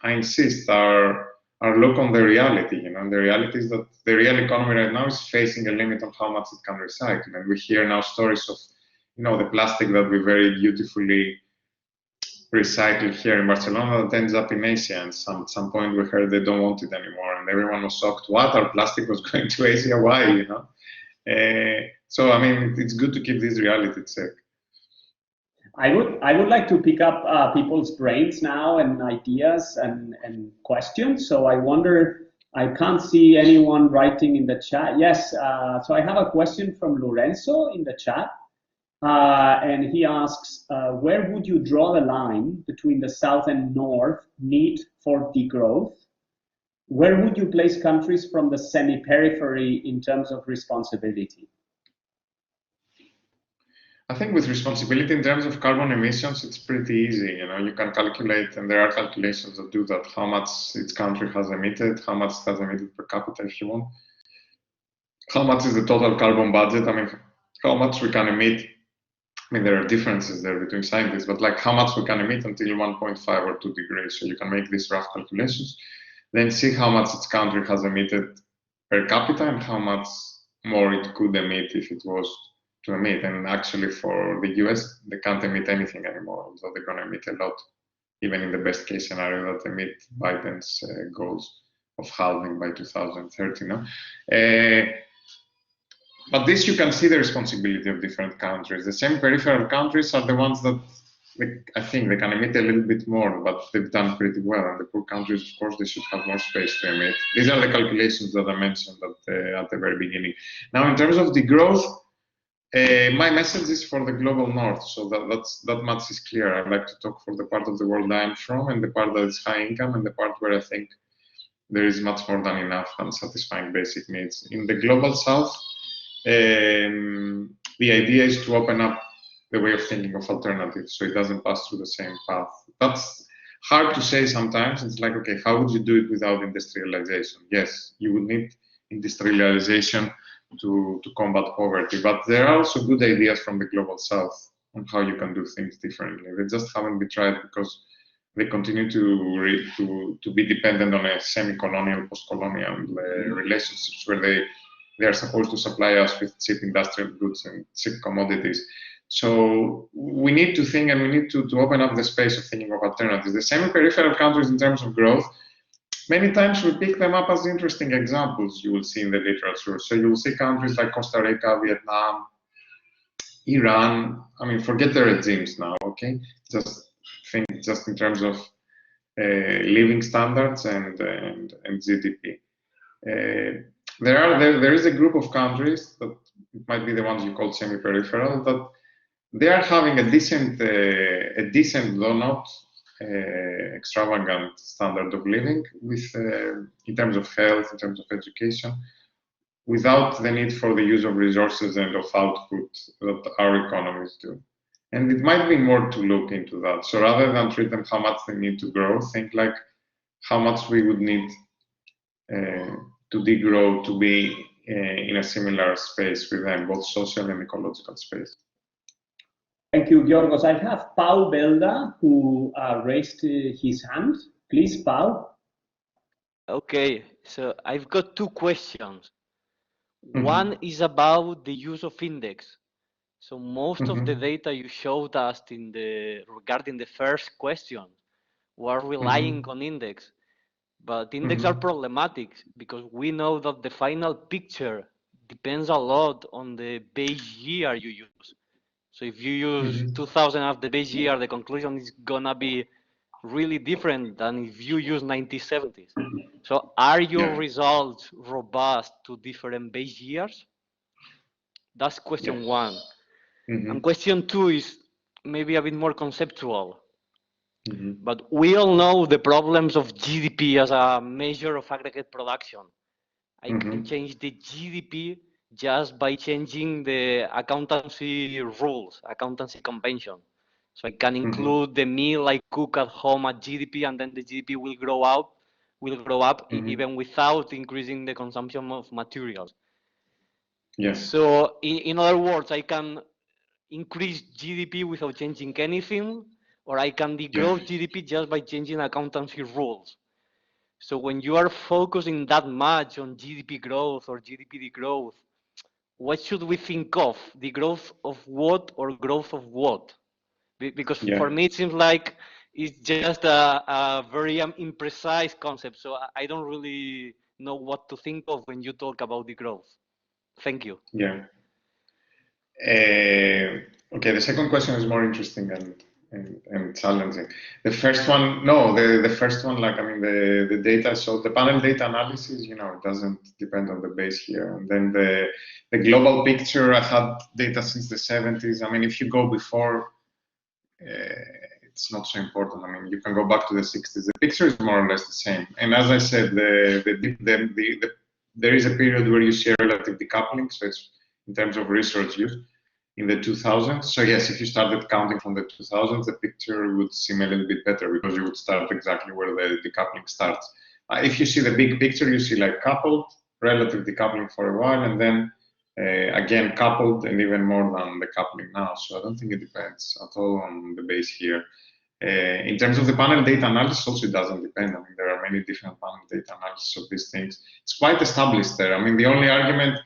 I insist, our look on the reality, you know, and the reality is that the real economy right now is facing a limit on how much it can recycle. And we hear now stories of, you know, the plastic that we very beautifully recycle here in Barcelona that ends up in Asia. And at some point we heard they don't want it anymore. And everyone was shocked, what, our plastic was going to Asia, why, you know? So, I mean, it's good to keep this reality check. I would like to pick up people's brains now and ideas and questions. So I wonder, I can't see anyone writing in the chat. Yes, so I have a question from Lorenzo in the chat. And he asks, where would you draw the line between the South and North need for degrowth? Where would you place countries from the semi-periphery in terms of responsibility? I think with responsibility in terms of carbon emissions, it's pretty easy. You know, you can calculate, and there are calculations that do that, how much each country has emitted, how much it has emitted per capita, if you want. How much is the total carbon budget? I mean, how much we can emit. I mean, there are differences there between scientists, but like how much we can emit until 1.5 or 2 degrees. So you can make these rough calculations, then see how much each country has emitted per capita and how much more it could emit if it was to emit. And actually for the US, they can't emit anything anymore, although they're going to emit a lot, even in the best case scenario that they meet Biden's goals of halving by 2030. No? But this, you can see the responsibility of different countries. The same peripheral countries are the ones that I think they can emit a little bit more, but they've done pretty well. And the poor countries, of course, they should have more space to emit. These are the calculations that I mentioned at the very beginning. Now, in terms of degrowth, my message is for the global north, so that much is clear. I'd like to talk for the part of the world I'm from, and the part that is high income, and the part where I think there is much more than enough and satisfying basic needs. In the global south, the idea is to open up the way of thinking of alternatives, so it doesn't pass through the same path. That's hard to say sometimes. It's like, okay, how would you do it without industrialization? Yes, you would need industrialization to combat poverty, but there are also good ideas from the global south on how you can do things differently. They just haven't been tried because they continue to be dependent on a semi-colonial, post-colonial relationships where they are supposed to supply us with cheap industrial goods and cheap commodities. So we need to think, and we need to open up the space of thinking of alternatives. The semi-peripheral countries in terms of growth, many times we pick them up as interesting examples you will see in the literature. So you will see countries like Costa Rica, Vietnam, Iran. I mean, forget the regimes now, okay? Just think just in terms of living standards and GDP. There is a group of countries that might be the ones you call semi-peripheral, that they are having a decent though not extravagant standard of living with in terms of health, in terms of education, without the need for the use of resources and of output that our economies do. And it might be more to look into that. So rather than treat them how much they need to grow, think like how much we would need to degrow to be in a similar space with them, both social and ecological space. Thank you, Giorgos. I have Pau Belda, who raised his hand. Please, Pau. Okay, so I've got two questions. One is about the use of index. So most of the data you showed us regarding the first question were relying on index, but index are problematic because we know that the final picture depends a lot on the base year you use. So if you use 2000 as the base year, the conclusion is gonna be really different than if you use 1970s. So are your results robust to different base years? That's question one. And question two is maybe a bit more conceptual. But we all know the problems of GDP as a measure of aggregate production. I can change the GDP just by changing the accountancy rules, accountancy convention. So I can include the meal I cook at home at GDP, and then the GDP will grow up even without increasing the consumption of materials. Yes. So in other words, I can increase GDP without changing anything, or I can degrow GDP just by changing accountancy rules. So when you are focusing that much on GDP growth or GDP degrowth, what should we think of? The growth of what or growth of what? Because for me, it seems like it's just a very imprecise concept. So I don't really know what to think of when you talk about the growth. Thank you. Yeah. Okay, the second question is more interesting and challenging. The first one, no, the first one, like, I mean, the data, so the panel data analysis, you know, it doesn't depend on the base here. And then the global picture, I had data since the 70s. I mean, if you go before, it's not so important. I mean, you can go back to the 60s. The picture is more or less the same. And as I said, there is a period where you see a relative decoupling, so it's in terms of resource use in the 2000s. So yes, if you started counting from the 2000s, the picture would seem a little bit better because you would start exactly where the decoupling starts. If you see the big picture, you see like coupled, relative decoupling for a while, and then again coupled, and even more than the coupling now. So I don't think it depends at all on the base here. In terms of the panel data analysis, also it doesn't depend. I mean, there are many different panel data analysis of these things. It's quite established there. I mean, the only argument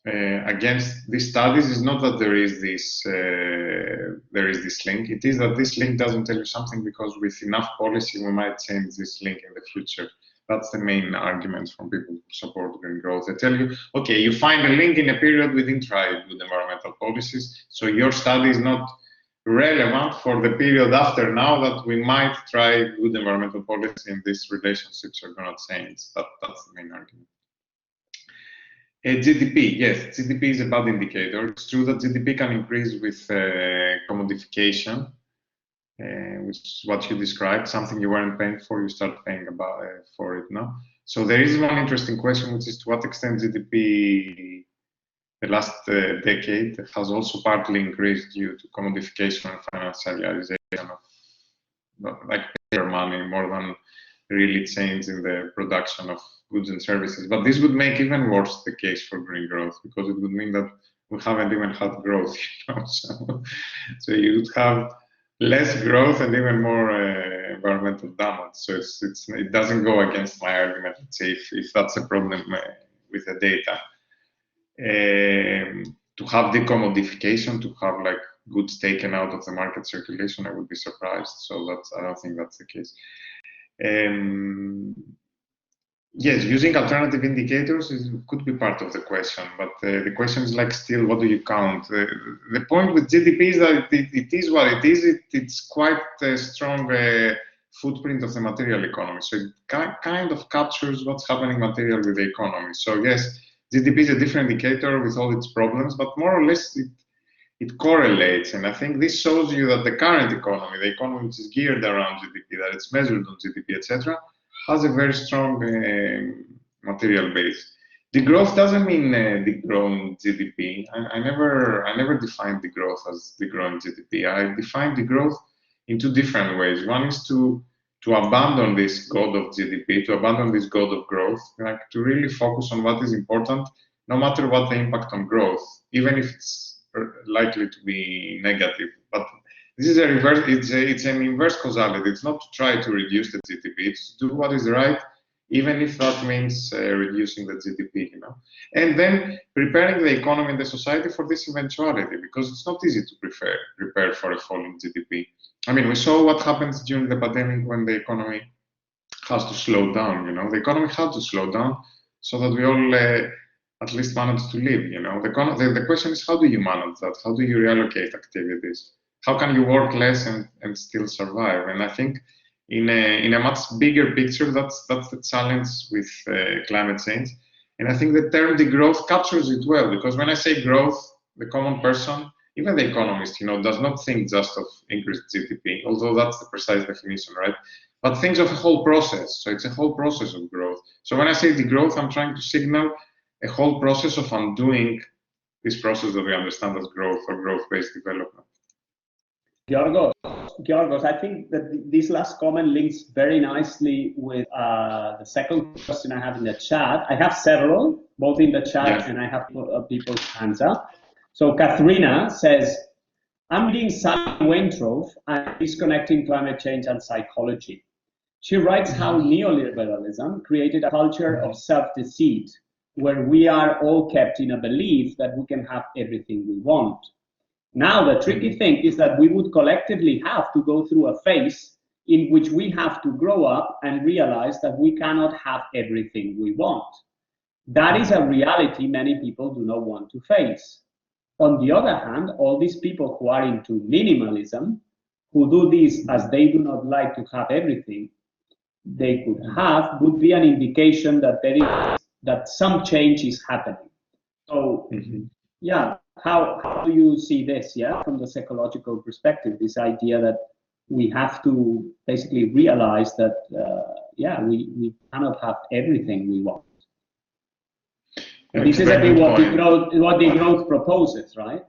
against these studies is not that there is this link. It is that this link doesn't tell you something, because with enough policy we might change this link in the future. That's the main argument from people who support green growth. They tell you, okay, you find a link in a period we didn't try good environmental policies, so your study is not relevant for the period after now that we might try good environmental policy, and these relationships are going to change. That's the main argument. GDP, yes, GDP is a bad indicator. It's true that GDP can increase with commodification, which is what you described. Something you weren't paying for, you start paying for it now. So there is one interesting question, which is to what extent GDP the last decade has also partly increased due to commodification and financialization of like paper money, more than really change in the production of goods and services. But this would make even worse the case for green growth, because it would mean that we haven't even had growth, you know? So you would have less growth and even more environmental damage. So it doesn't go against my argument, let's say, if that's a problem with the data. To have decommodification, to have like goods taken out of the market circulation, I would be surprised. So I don't think that's the case. Yes, using alternative indicators could be part of the question, but the question is like still, what do you count? The point with GDP is that it is what it is. It's quite a strong footprint of the material economy. So it kind of captures what's happening material with the economy. So yes, GDP is a different indicator with all its problems, but more or less it correlates. And I think this shows you that the current economy, the economy which is geared around GDP, that it's measured on GDP, etc., has a very strong material base. Degrowth doesn't mean degrowing GDP. I never defined degrowth as degrowing GDP. I defined degrowth in two different ways. One is to abandon this god of GDP, to abandon this god of growth, like to really focus on what is important, no matter what the impact on growth, even if it's likely to be negative. But this is a reverse, it's an inverse causality. It's not to try to reduce the GDP, it's to do what is right, even if that means reducing the GDP, you know. And then preparing the economy and the society for this eventuality, because it's not easy to prepare for a fall in GDP. I mean, we saw what happens during the pandemic when the economy has to slow down, you know. The economy had to slow down so that we all at least manage to live, you know. The question is, how do you manage that? How do you reallocate activities? How can you work less and still survive? And I think in a much bigger picture, that's the challenge with climate change. And I think the term degrowth captures it well, because when I say growth, the common person, even the economist, you know, does not think just of increased GDP, although that's the precise definition, right? But thinks of a whole process. So it's a whole process of growth. So when I say degrowth, I'm trying to signal a whole process of undoing this process that we understand as growth or growth-based development. Giorgos, I think that this last comment links very nicely with the second question I have in the chat. I have several, both in the chat and I have people's hands up. So Katharina says, I'm reading Sally Waintrove and disconnecting climate change and psychology. She writes how neoliberalism created a culture of self-deceit, where we are all kept in a belief that we can have everything we want. Now, the tricky thing is that we would collectively have to go through a phase in which we have to grow up and realize that we cannot have everything we want. That is a reality many people do not want to face. On the other hand, all these people who are into minimalism, who do this as they do not like to have everything they could have, would be an indication that that some change is happening. So, yeah. How do you see this, from the psychological perspective, this idea that we have to basically realize that, we cannot have everything we want? And this is a bit what degrowth proposes, right?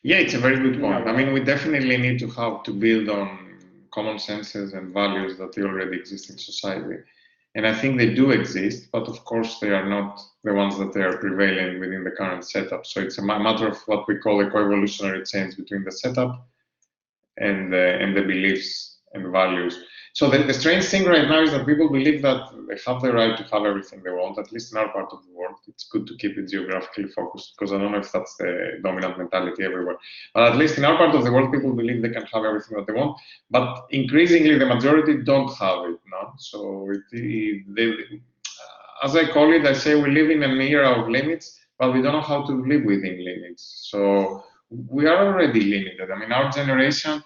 Yeah, it's a very good point. I mean, we definitely need to build on common senses and values that already exist in society. And I think they do exist, but of course they are not the ones that are prevailing within the current setup. So it's a matter of what we call a coevolutionary change between the setup and the beliefs and values. So the strange thing right now is that people believe that they have the right to have everything they want, at least in our part of the world. It's good to keep it geographically focused, because I don't know if that's the dominant mentality everywhere. But at least in our part of the world, people believe they can have everything that they want. But increasingly, the majority don't have it now. So as I call it, I say we live in an era of limits, but we don't know how to live within limits. So we are already limited. I mean, our generation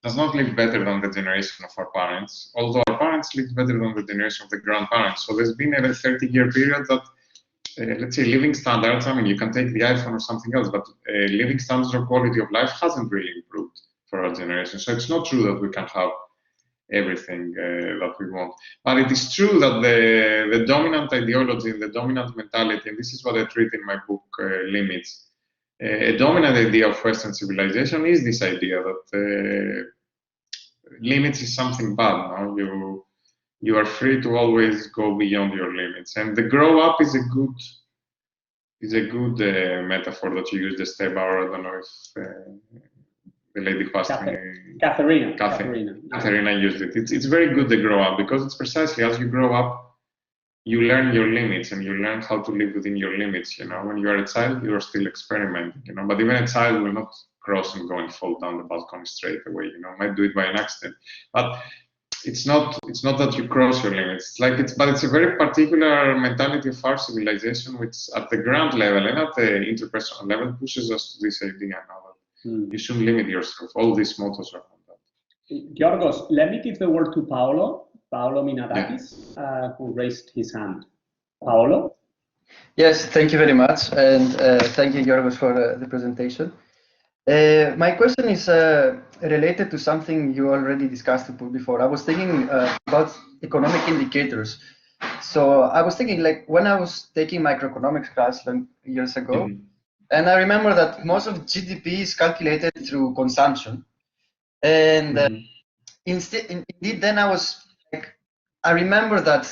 does not live better than the generation of our parents, although our parents lived better than the generation of the grandparents. So there's been a 30-year period that, let's say, living standards, I mean, you can take the iPhone or something else, but living standards or quality of life hasn't really improved for our generation. So it's not true that we can have everything that we want. But it is true that the dominant ideology and the dominant mentality, and this is what I treat in my book, Limits, a dominant idea of Western civilization is this idea that limits is something bad. No? You are free to always go beyond your limits, and the grow up is a good metaphor that you used, Esteban. I don't know if the lady passed me. Katharina used it. It's very good, the grow up, because it's precisely as you grow up, you learn your limits and you learn how to live within your limits. You know, when you are a child, you are still experimenting. You know, but even a child will not cross and go and fall down the balcony straight away. You know, might do it by an accident, but it's not that you cross your limits. But it's a very particular mentality of our civilization, which at the ground level and at the interpersonal level pushes us to this idea now that you shouldn't limit yourself. All these mottos are on that. Giorgos, let me give the word to Paolo Minatakis, who raised his hand. Paolo? Yes, thank you very much, and thank you, Giorgos, for the presentation. My question is related to something you already discussed before. I was thinking about economic indicators. So I was thinking, like, when I was taking microeconomics class years ago, and I remember that most of GDP is calculated through consumption. And indeed, then I was like, I remember that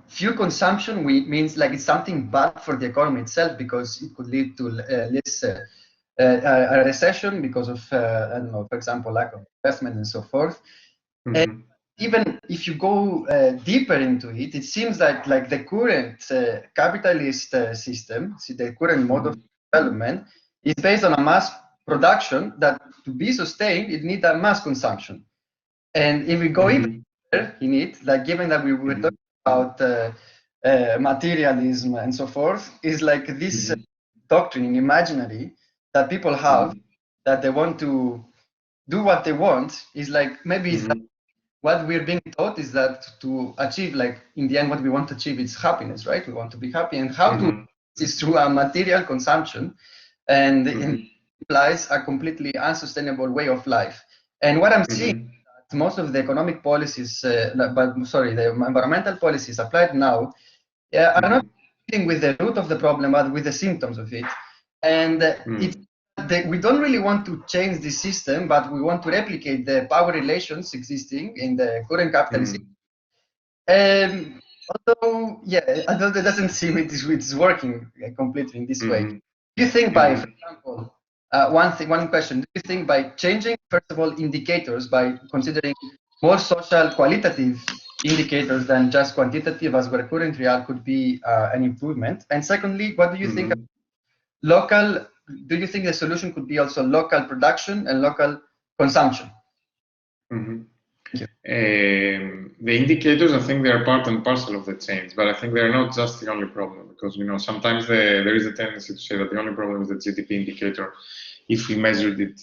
few consumption means like it's something bad for the economy itself, because it could lead to less a recession because of I don't know, for example, lack of investment and so forth. And even if you go deeper into it, it seems that like the current capitalist system, the current mode of development is based on a mass production that, to be sustained, it needs a mass consumption. And if we go even deeper in it, like given that we were talking about materialism and so forth, is like this doctrine, imaginary, that people have, that they want to do what they want, is like maybe it's what we're being taught is that to achieve, like in the end, what we want to achieve is happiness, right? We want to be happy, and how to is through a material consumption, and it implies a completely unsustainable way of life. And what I'm seeing, that most of the economic policies, the environmental policies applied now, are not dealing with the root of the problem, but with the symptoms of it. And we don't really want to change the system, but we want to replicate the power relations existing in the current capitalism. Although it doesn't seem it's working completely in this way. Do you think by, for example, one question, do you think by changing, first of all, indicators, by considering more social qualitative indicators than just quantitative, as we're currently are, could be an improvement? And secondly, what do you think of local? Do you think the solution could be also local production and local consumption? The indicators, I think they are part and parcel of the change, but I think they're not just the only problem, because sometimes there is a tendency to say that the only problem is the GDP indicator. If we measured it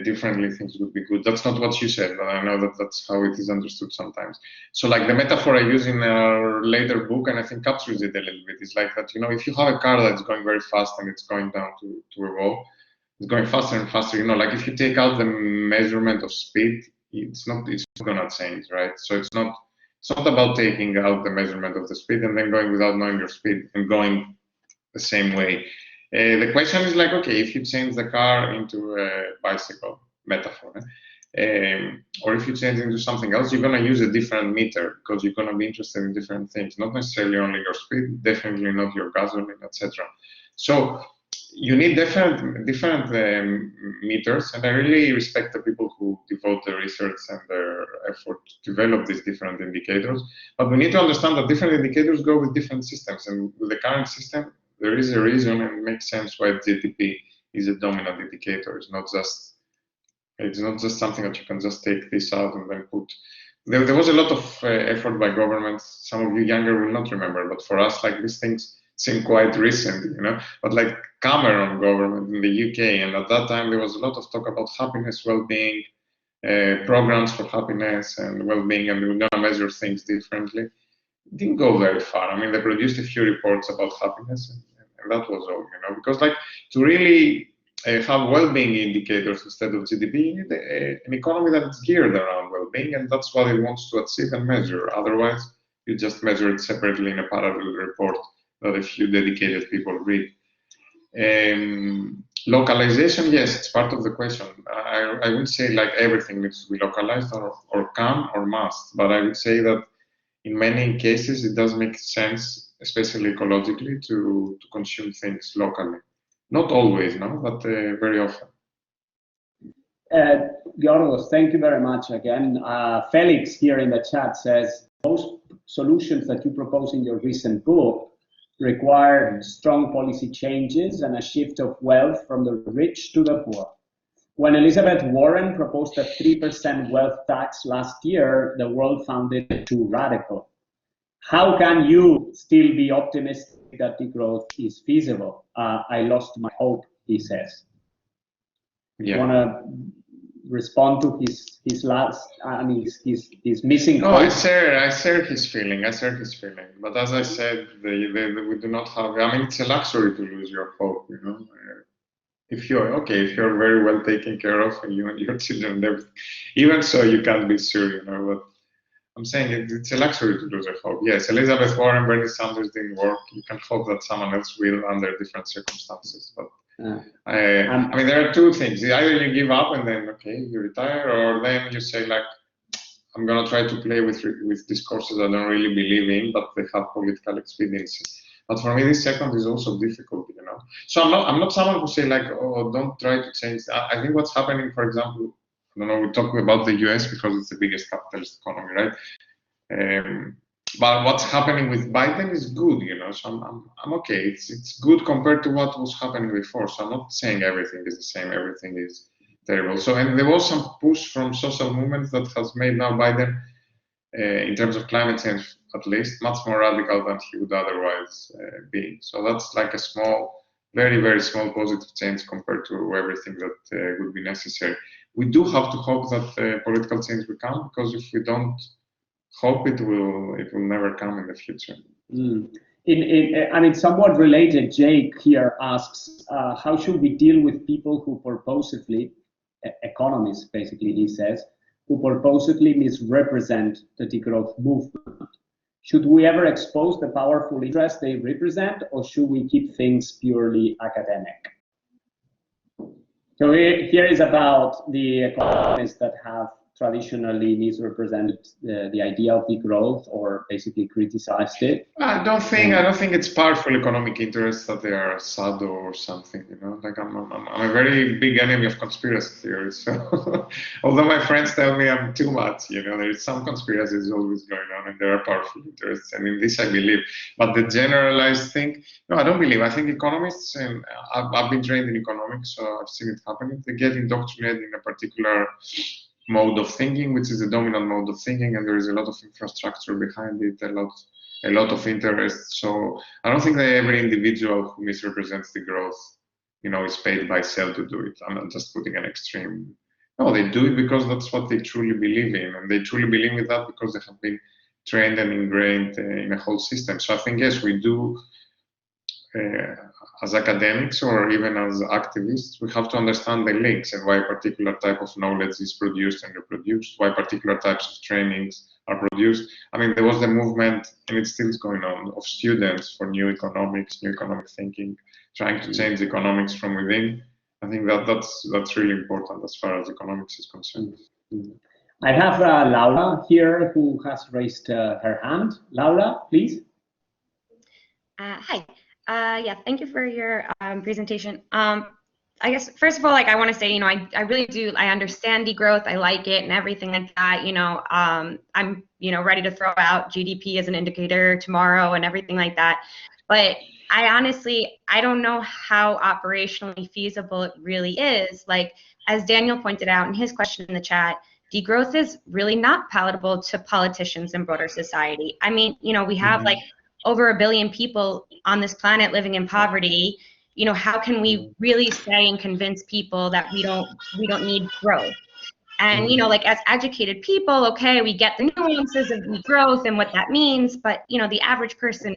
differently, things would be good. That's not what you said, but I know that that's how it is understood sometimes. So like the metaphor I use in our later book, and I think captures it a little bit, is like that, if you have a car that's going very fast and it's going down to a wall, it's going faster and faster, like if you take out the measurement of speed, it's not gonna change, right? So it's not about taking out the measurement of the speed and then going without knowing your speed and going the same way. The question is like, okay, if you change the car into a bicycle metaphor, or if you change it into something else, you're going to use a different meter, because you're going to be interested in different things, not necessarily only your speed, definitely not your gasoline, etc. So you need different meters, and I really respect the people who devote their research and their effort to develop these different indicators. But we need to understand that different indicators go with different systems, and with the current system, there is a reason, and it makes sense why GDP is a dominant indicator. It's not just something that you can just take this out and then put. There was a lot of effort by governments. Some of you younger will not remember, but for us, like, these things seem quite recent, But like Cameron government in the UK, and at that time there was a lot of talk about happiness, well-being, programs for happiness and well-being, and we were going to measure things differently. It didn't go very far. I mean, they produced a few reports about happiness, and that was all, Because like to really have well-being indicators instead of GDP, you need an economy that is geared around well-being, and that's what it wants to achieve and measure. Otherwise, you just measure it separately in a parallel report that a few dedicated people read. Localization, yes, it's part of the question. I wouldn't say like everything needs to be localized or can or must, but I would say that in many cases it does make sense, especially ecologically, to consume things locally. Not always, no, but very often. Giorgos, thank you very much again. Felix here in the chat says, most solutions that you propose in your recent book require strong policy changes and a shift of wealth from the rich to the poor. When Elizabeth Warren proposed a 3% wealth tax last year, the world found it too radical. How can you still be optimistic that degrowth is feasible? I lost my hope, he says. Yeah. You want to respond to his last, his missing hope? I share his feeling. But as I said, we do not have. I mean, it's a luxury to lose your hope. If you're very well taken care of, and you and your children and everything, even so, you can't be sure. But I'm saying it's a luxury to lose your hope. Yes, Elizabeth Warren, Bernie Sanders didn't work. You can hope that someone else will under different circumstances. But I mean, there are two things. Either you give up and then, okay, you retire, or then you say, like, I'm going to try to play with discourses I don't really believe in, but they have political expediency. But for me, this second is also difficult, So I'm not someone who say, like, oh, don't try to change. I think what's happening, for example, I don't know, we talk about the US because it's the biggest capitalist economy, right? But what's happening with Biden is good, So I'm okay. It's good compared to what was happening before. So I'm not saying everything is the same. Everything is terrible. So, and there was some push from social movements that has made now Biden, in terms of climate change, at least, much more radical than he would otherwise be. So that's like a small, very, very small positive change compared to everything that would be necessary. We do have to hope that political change will come, because if we don't hope, it will never come in the future. Somewhat related, Jake here asks, how should we deal with people who purposefully, economists basically, he says, who purposefully misrepresent the degrowth movement? Should we ever expose the powerful interests they represent, or should we keep things purely academic? So here is about the economists that have traditionally misrepresented the idea of degrowth, or basically criticized it. I don't think it's powerful economic interests that they are sad or something. Like I'm a very big enemy of conspiracy theories. So although my friends tell me I'm too much, there is some conspiracies always going on, and there are powerful interests, and in this I believe. But the generalized thing, no, I don't believe. I think economists, and I've been trained in economics, so I've seen it happening. They get indoctrinated in a particular mode of thinking, which is the dominant mode of thinking, and there is a lot of infrastructure behind it, a lot of interest. So I don't think that every individual who misrepresents the growth, is paid by Shell to do it. I'm not just putting an extreme. No, they do it because that's what they truly believe in, and they truly believe in that because they have been trained and ingrained in a whole system. So I think, yes, we do. As academics or even as activists, we have to understand the links and why a particular type of knowledge is produced and reproduced, why particular types of trainings are produced. I mean, there was the movement, and it still is going on, of students for new economic thinking, trying to change economics from within. I think that's really important as far as economics is concerned. I have Laura here who has raised her hand. Laura, please. Hi. Yeah, thank you for your presentation. I guess first of all, like I want to say, I really do. I understand degrowth. I like it and everything like that. I'm ready to throw out GDP as an indicator tomorrow and everything like that. But I don't know how operationally feasible it really is. Like as Daniel pointed out in his question in the chat, degrowth is really not palatable to politicians and broader society. I mean, we have like over 1 billion people on this planet living in poverty. How can we really say and convince people that we don't need growth? And like as educated people, okay, we get the nuances of degrowth and what that means, but the average person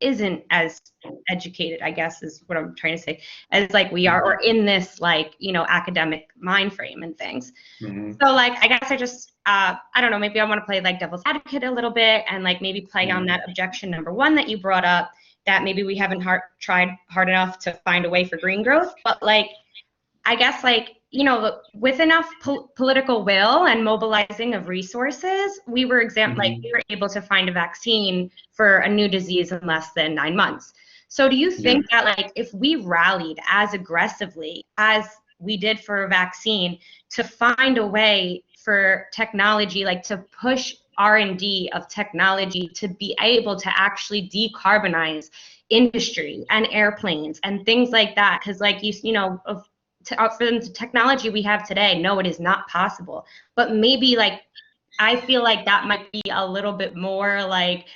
isn't as educated, I guess is what I'm trying to say, as like we are, or in this like academic mind frame and things. So like I guess I just I don't know, maybe I want to play like devil's advocate a little bit and like maybe play on that objection number one that you brought up, that maybe we haven't tried hard enough to find a way for green growth. But like I guess like with enough political will and mobilizing of resources, we were able to find a vaccine for a new disease in less than 9 months. So do you think that like if we rallied as aggressively as we did for a vaccine to find a way for technology, like to push R&D of technology to be able to actually decarbonize industry and airplanes and things like that, because like for the technology we have today, no, it is not possible. But maybe like I feel like that might be a little bit more like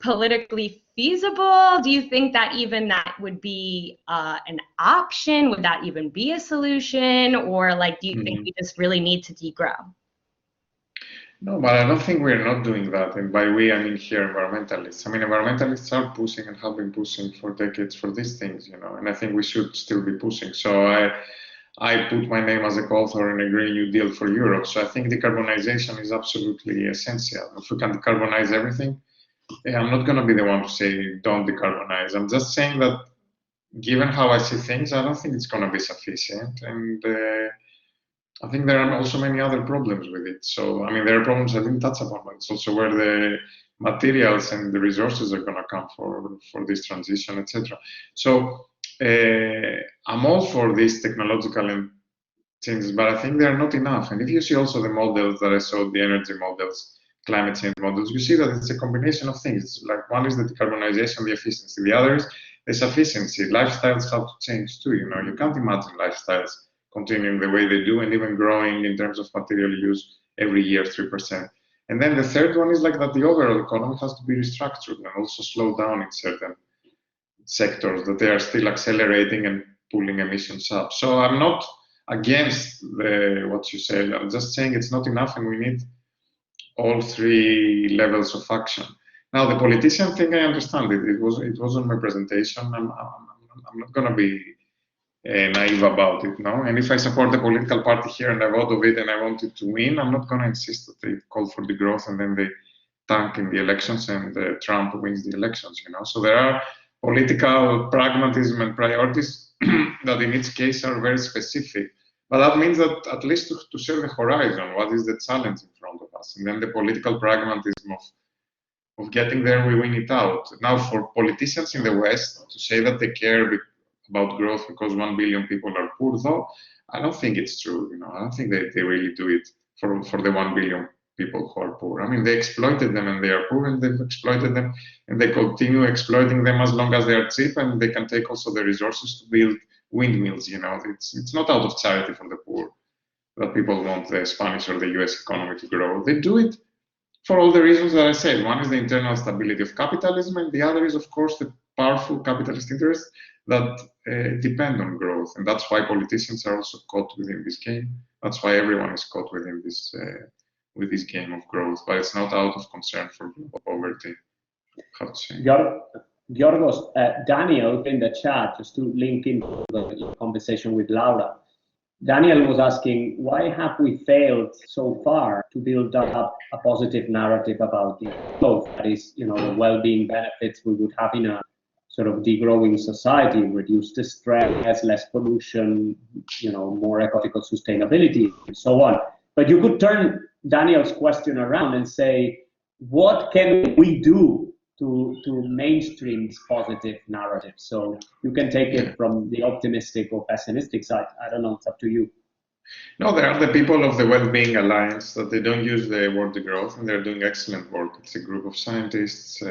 politically feasible. Do you think that even that would be an option? Would that even be a solution? Or like, do you think we just really need to degrow? No, but I don't think we're not doing that. And by we, I mean here environmentalists. I mean, environmentalists are pushing and have been pushing for decades for these things, and I think we should still be pushing. So I put my name as a co-author in a Green New Deal for Europe. So I think decarbonization is absolutely essential. If we can decarbonize everything, I'm not going to be the one to say don't decarbonize. I'm just saying that given how I see things, I don't think it's going to be sufficient. And I think there are also many other problems with it. So, I mean, there are problems I didn't touch upon, but it's also where the materials and the resources are going to come for this transition, etc. So, I'm all for these technological changes, but I think they are not enough. And if you see also the models that I showed, the energy models, climate change models, you see that it's a combination of things. Like one is the decarbonization, the efficiency. The other is the sufficiency. Lifestyles have to change too. You can't imagine lifestyles continuing the way they do and even growing in terms of material use every year 3%. And then the third one is like that the overall economy has to be restructured and also slow down in certain sectors that they are still accelerating and pulling emissions up. So I'm not against what you say. I'm just saying it's not enough and we need all three levels of action. Now the politician thing, I understand it. It was on my presentation. I'm not going to be naive about it, no? And if I support the political party here and I vote of it and I want it to win, I'm not going to insist that they call for the growth and then they tank in the elections and Trump wins the elections, So there are political pragmatism and priorities that in each case are very specific. But that means that at least to share the horizon, what is the challenge in front of us? And then the political pragmatism of getting there, we win it out. Now, for politicians in the West to say that they care about growth because 1 billion people are poor, though, I don't think it's true. I don't think they really do it for the 1 billion people who are poor. I mean, they exploited them and they are poor and they've exploited them and they continue exploiting them as long as they are cheap and they can take also the resources to build windmills. It's not out of charity for the poor that people want the Spanish or the US economy to grow. They do it for all the reasons that I said. One is the internal stability of capitalism, and the other is, of course, the powerful capitalist interests that depend on growth. And that's why politicians are also caught within this game. That's why everyone is caught within this with this game of growth. But it's not out of concern for global poverty. Giorgos, Daniel in the chat, just to link in the conversation with Laura. Daniel was asking, why have we failed so far to build up a positive narrative about the growth? That is, the well-being benefits we would have in a sort of degrowing society, reduce the stress, less pollution, more ecological sustainability, and so on. But you could turn Daniel's question around and say, what can we do to mainstream this positive narrative. So you can take it from the optimistic or pessimistic side. I don't know, it's up to you. No, there are the people of the Well-Being Alliance that they don't use the word degrowth, and they're doing excellent work. It's a group of scientists,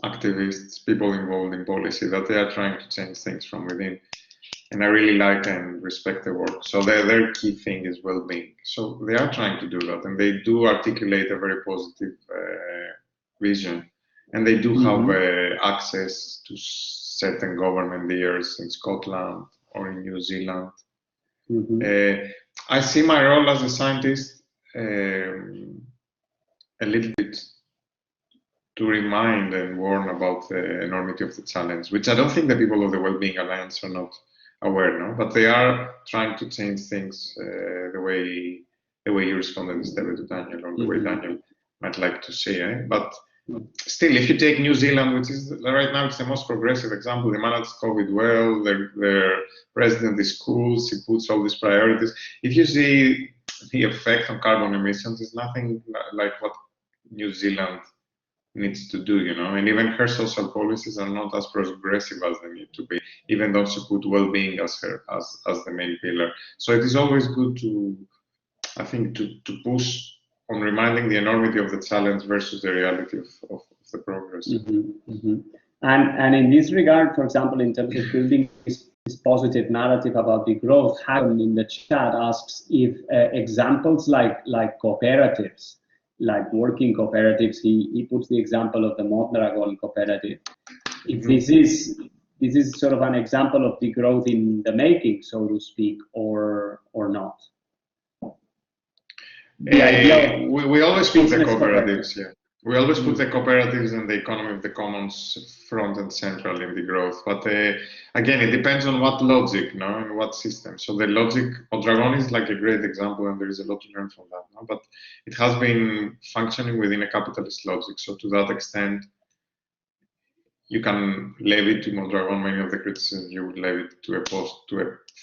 activists, people involved in policy that they are trying to change things from within. And I really like and respect their work. So their key thing is well-being. So they are trying to do that, and they do articulate a very positive vision. And they do have access to certain government ears in Scotland or in New Zealand. I see my role as a scientist a little bit to remind and warn about the enormity of the challenge, which I don't think the people of the Well-Being Alliance are not aware now, but they are trying to change things the way you responded instead to Daniel, or the way Daniel might like to say. But still, if you take New Zealand, which is right now it's the most progressive example, they managed COVID well, their president is cool, he puts all these priorities. If you see the effect on carbon emissions, it's nothing like what New Zealand needs to do, you know, and even her social policies are not as progressive as they need to be, even though she put well-being as the main pillar. So it is always good to, I think, to push on reminding the enormity of the challenge versus the reality of the progress. And in this regard, for example, in terms of building this positive narrative about the growth, Hagen in the chat asks if examples like cooperatives, like working cooperatives, he puts the example of the Mondragon cooperative. If this is sort of an example of the growth in the making, so to speak, or not. We always put the cooperatives, we always put the cooperatives and the economy of the commons front and central in the growth. But again, it depends on what logic, no, and what system. So the logic, Mondragon is like a great example, and there is a lot to learn from that. No? But it has been functioning within a capitalist logic. So to that extent, you can levy to Mondragon many of the criticisms you would levy to a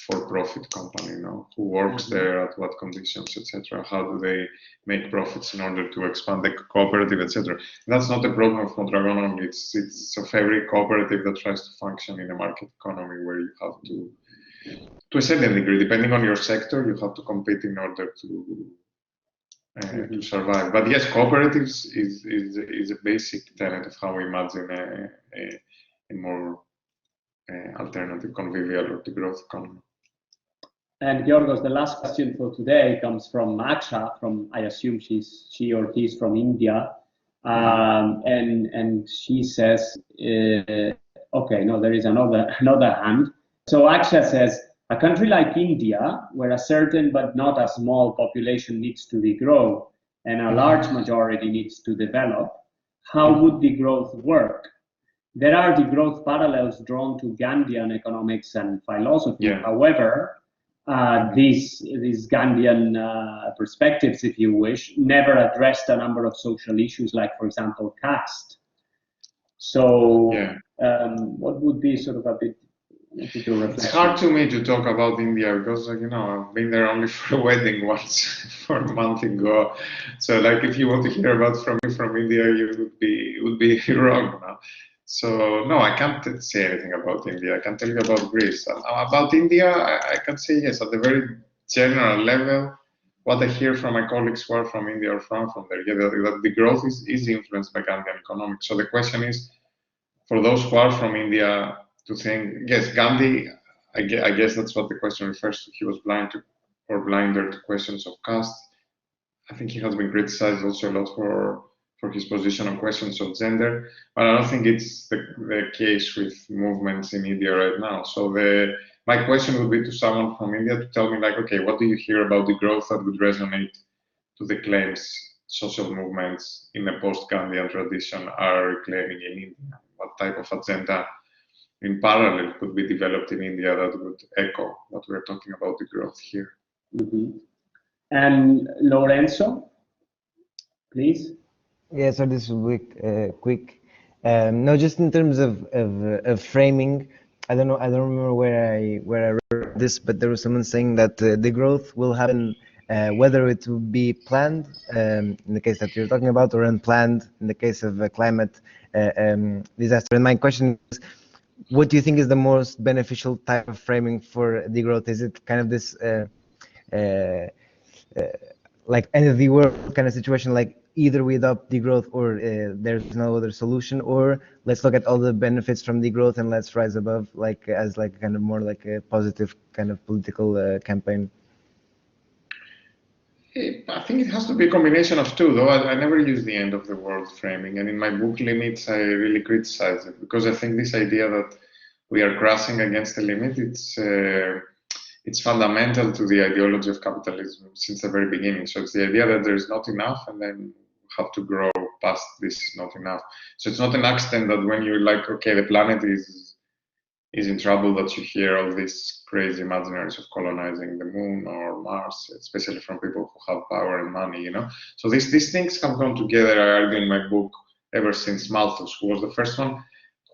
for-profit company, you know, who works there, at what conditions, etc. How do they make profits in order to expand the cooperative, etc. That's not the problem of Mondragon only. It's of every cooperative that tries to function in a market economy where you have to a certain degree, depending on your sector, you have to compete in order to survive. But yes, cooperatives is a basic tenet of how we imagine a more alternative, convivial, or growth economy. And Giorgos, the last question for today comes from Aksha, from, I assume she or he's from India, and she says, okay, no, there is another hand. So Aksha says, a country like India, where a certain but not a small population needs to degrow and a large majority needs to develop, how would degrowth work? There are degrowth parallels drawn to Gandhian economics and philosophy. However, these Gandhian perspectives, if you wish, never addressed a number of social issues like, for example, caste. So what would be sort of a bit It's hard to me to talk about India because, you know, I've been there only for a wedding once for a month ago. So, like, if you want to hear about me from India, it would be wrong now. So, no, I can't say anything about India. I can tell you about Greece. About India, I can say yes, at the very general level, what I hear from my colleagues who are from India or from there, that the growth is influenced by Gandhian economics. So the question is, for those who are from India, to think, yes, Gandhi, I guess that's what the question refers to. He was blinder to questions of caste. I think he has been criticized also a lot for his position on questions of gender, but I don't think it's the case with movements in India right now. So my question would be to someone from India to tell me, like, okay, what do you hear about the growth that would resonate to the claims social movements in a post-Gandhian tradition are claiming in India? What type of agenda in parallel could be developed in India that would echo what we're talking about the growth here? And Lorenzo, please. Yeah, so this will be quick. No, just in terms of framing, I don't remember where I read this, but there was someone saying that the growth will happen whether it would be planned in the case that you're talking about, or unplanned in the case of a climate disaster. And my question is, what do you think is the most beneficial type of framing for degrowth? Is it kind of this like end of the world kind of situation, like either we adopt degrowth or there's no other solution, or let's look at all the benefits from degrowth and let's rise above, like as like kind of more like a positive kind of political campaign? I think it has to be a combination of two, though. I never use the end of the world framing, and in my book Limits, I really criticize it, because I think this idea that we are crashing against the limit, it's fundamental to the ideology of capitalism since the very beginning. So it's the idea that there is not enough, and then we have to grow past this is not enough. So it's not an accident that when you're like, okay, the planet is in trouble, that you hear all these crazy imaginaries of colonizing the moon or Mars, especially from people who have power and money, you know. So these things have gone together, I argue in my book, ever since Malthus, who was the first one.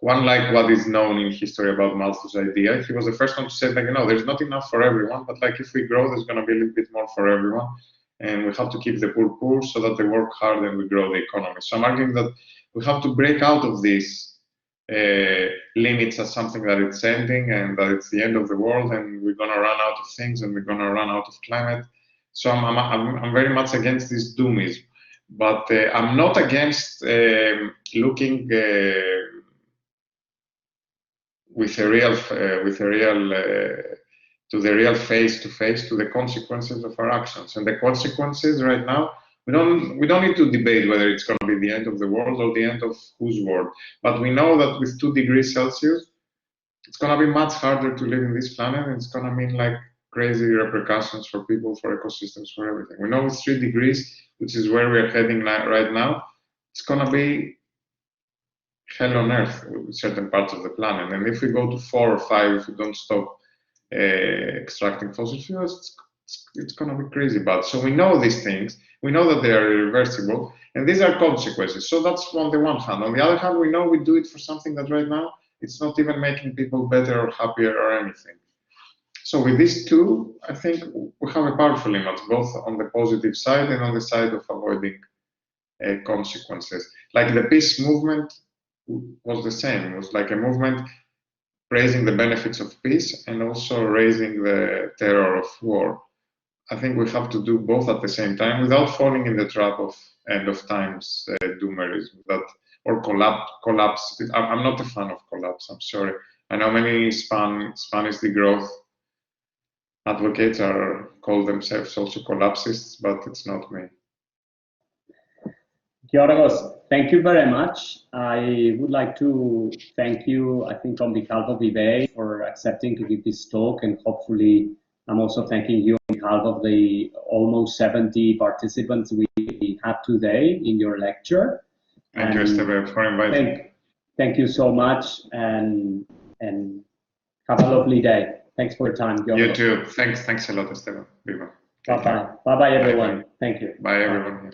Unlike what is known in history about Malthus' idea, he was the first one to say, like, you know, there's not enough for everyone, but like if we grow, there's going to be a little bit more for everyone, and we have to keep the poor so that they work hard and we grow the economy. So I'm arguing that we have to break out of these limits as something that it's ending and that it's the end of the world and we're going to run out of things and we're going to run out of climate. So I'm very much against this doomism, but I'm not against looking with a real to the real face to the consequences of our actions. And the consequences right now, we don't need to debate whether it's going to be the end of the world or the end of whose world. But we know that with 2 degrees Celsius, it's going to be much harder to live in this planet, and it's going to mean like crazy repercussions for people, for ecosystems, for everything. We know with 3 degrees, which is where we're heading right now, it's going to be hell on earth with certain parts of the planet. And if we go to 4 or 5, if we don't stop extracting fossil fuels, it's going to be crazy bad. So we know these things, we know that they are irreversible, and these are consequences. So that's on the one hand. On the other hand, we know we do it for something that right now, it's not even making people better or happier or anything. So with these two, I think we have a powerful image, both on the positive side and on the side of avoiding consequences. Like the peace movement was the same. It was like a movement praising the benefits of peace and also raising the terror of war. I think we have to do both at the same time without falling in the trap of end of times doomerism or collapse. I'm not a fan of collapse, I'm sorry. I know many Spanish degrowth advocates call themselves also collapsists, but it's not me. Giorgos, thank you very much. I would like to thank you, I think, on behalf of ICTA for accepting to give this talk, and hopefully I'm also thanking you on behalf of the almost 70 participants we had today in your lecture. Thank you, Esteban, for inviting me. Thank you so much, and have a lovely day. Thanks for your time, Giorgos. You too. Thanks a lot, Esteban. Bye-bye. Bye-bye, everyone. Thank you. Bye, everyone.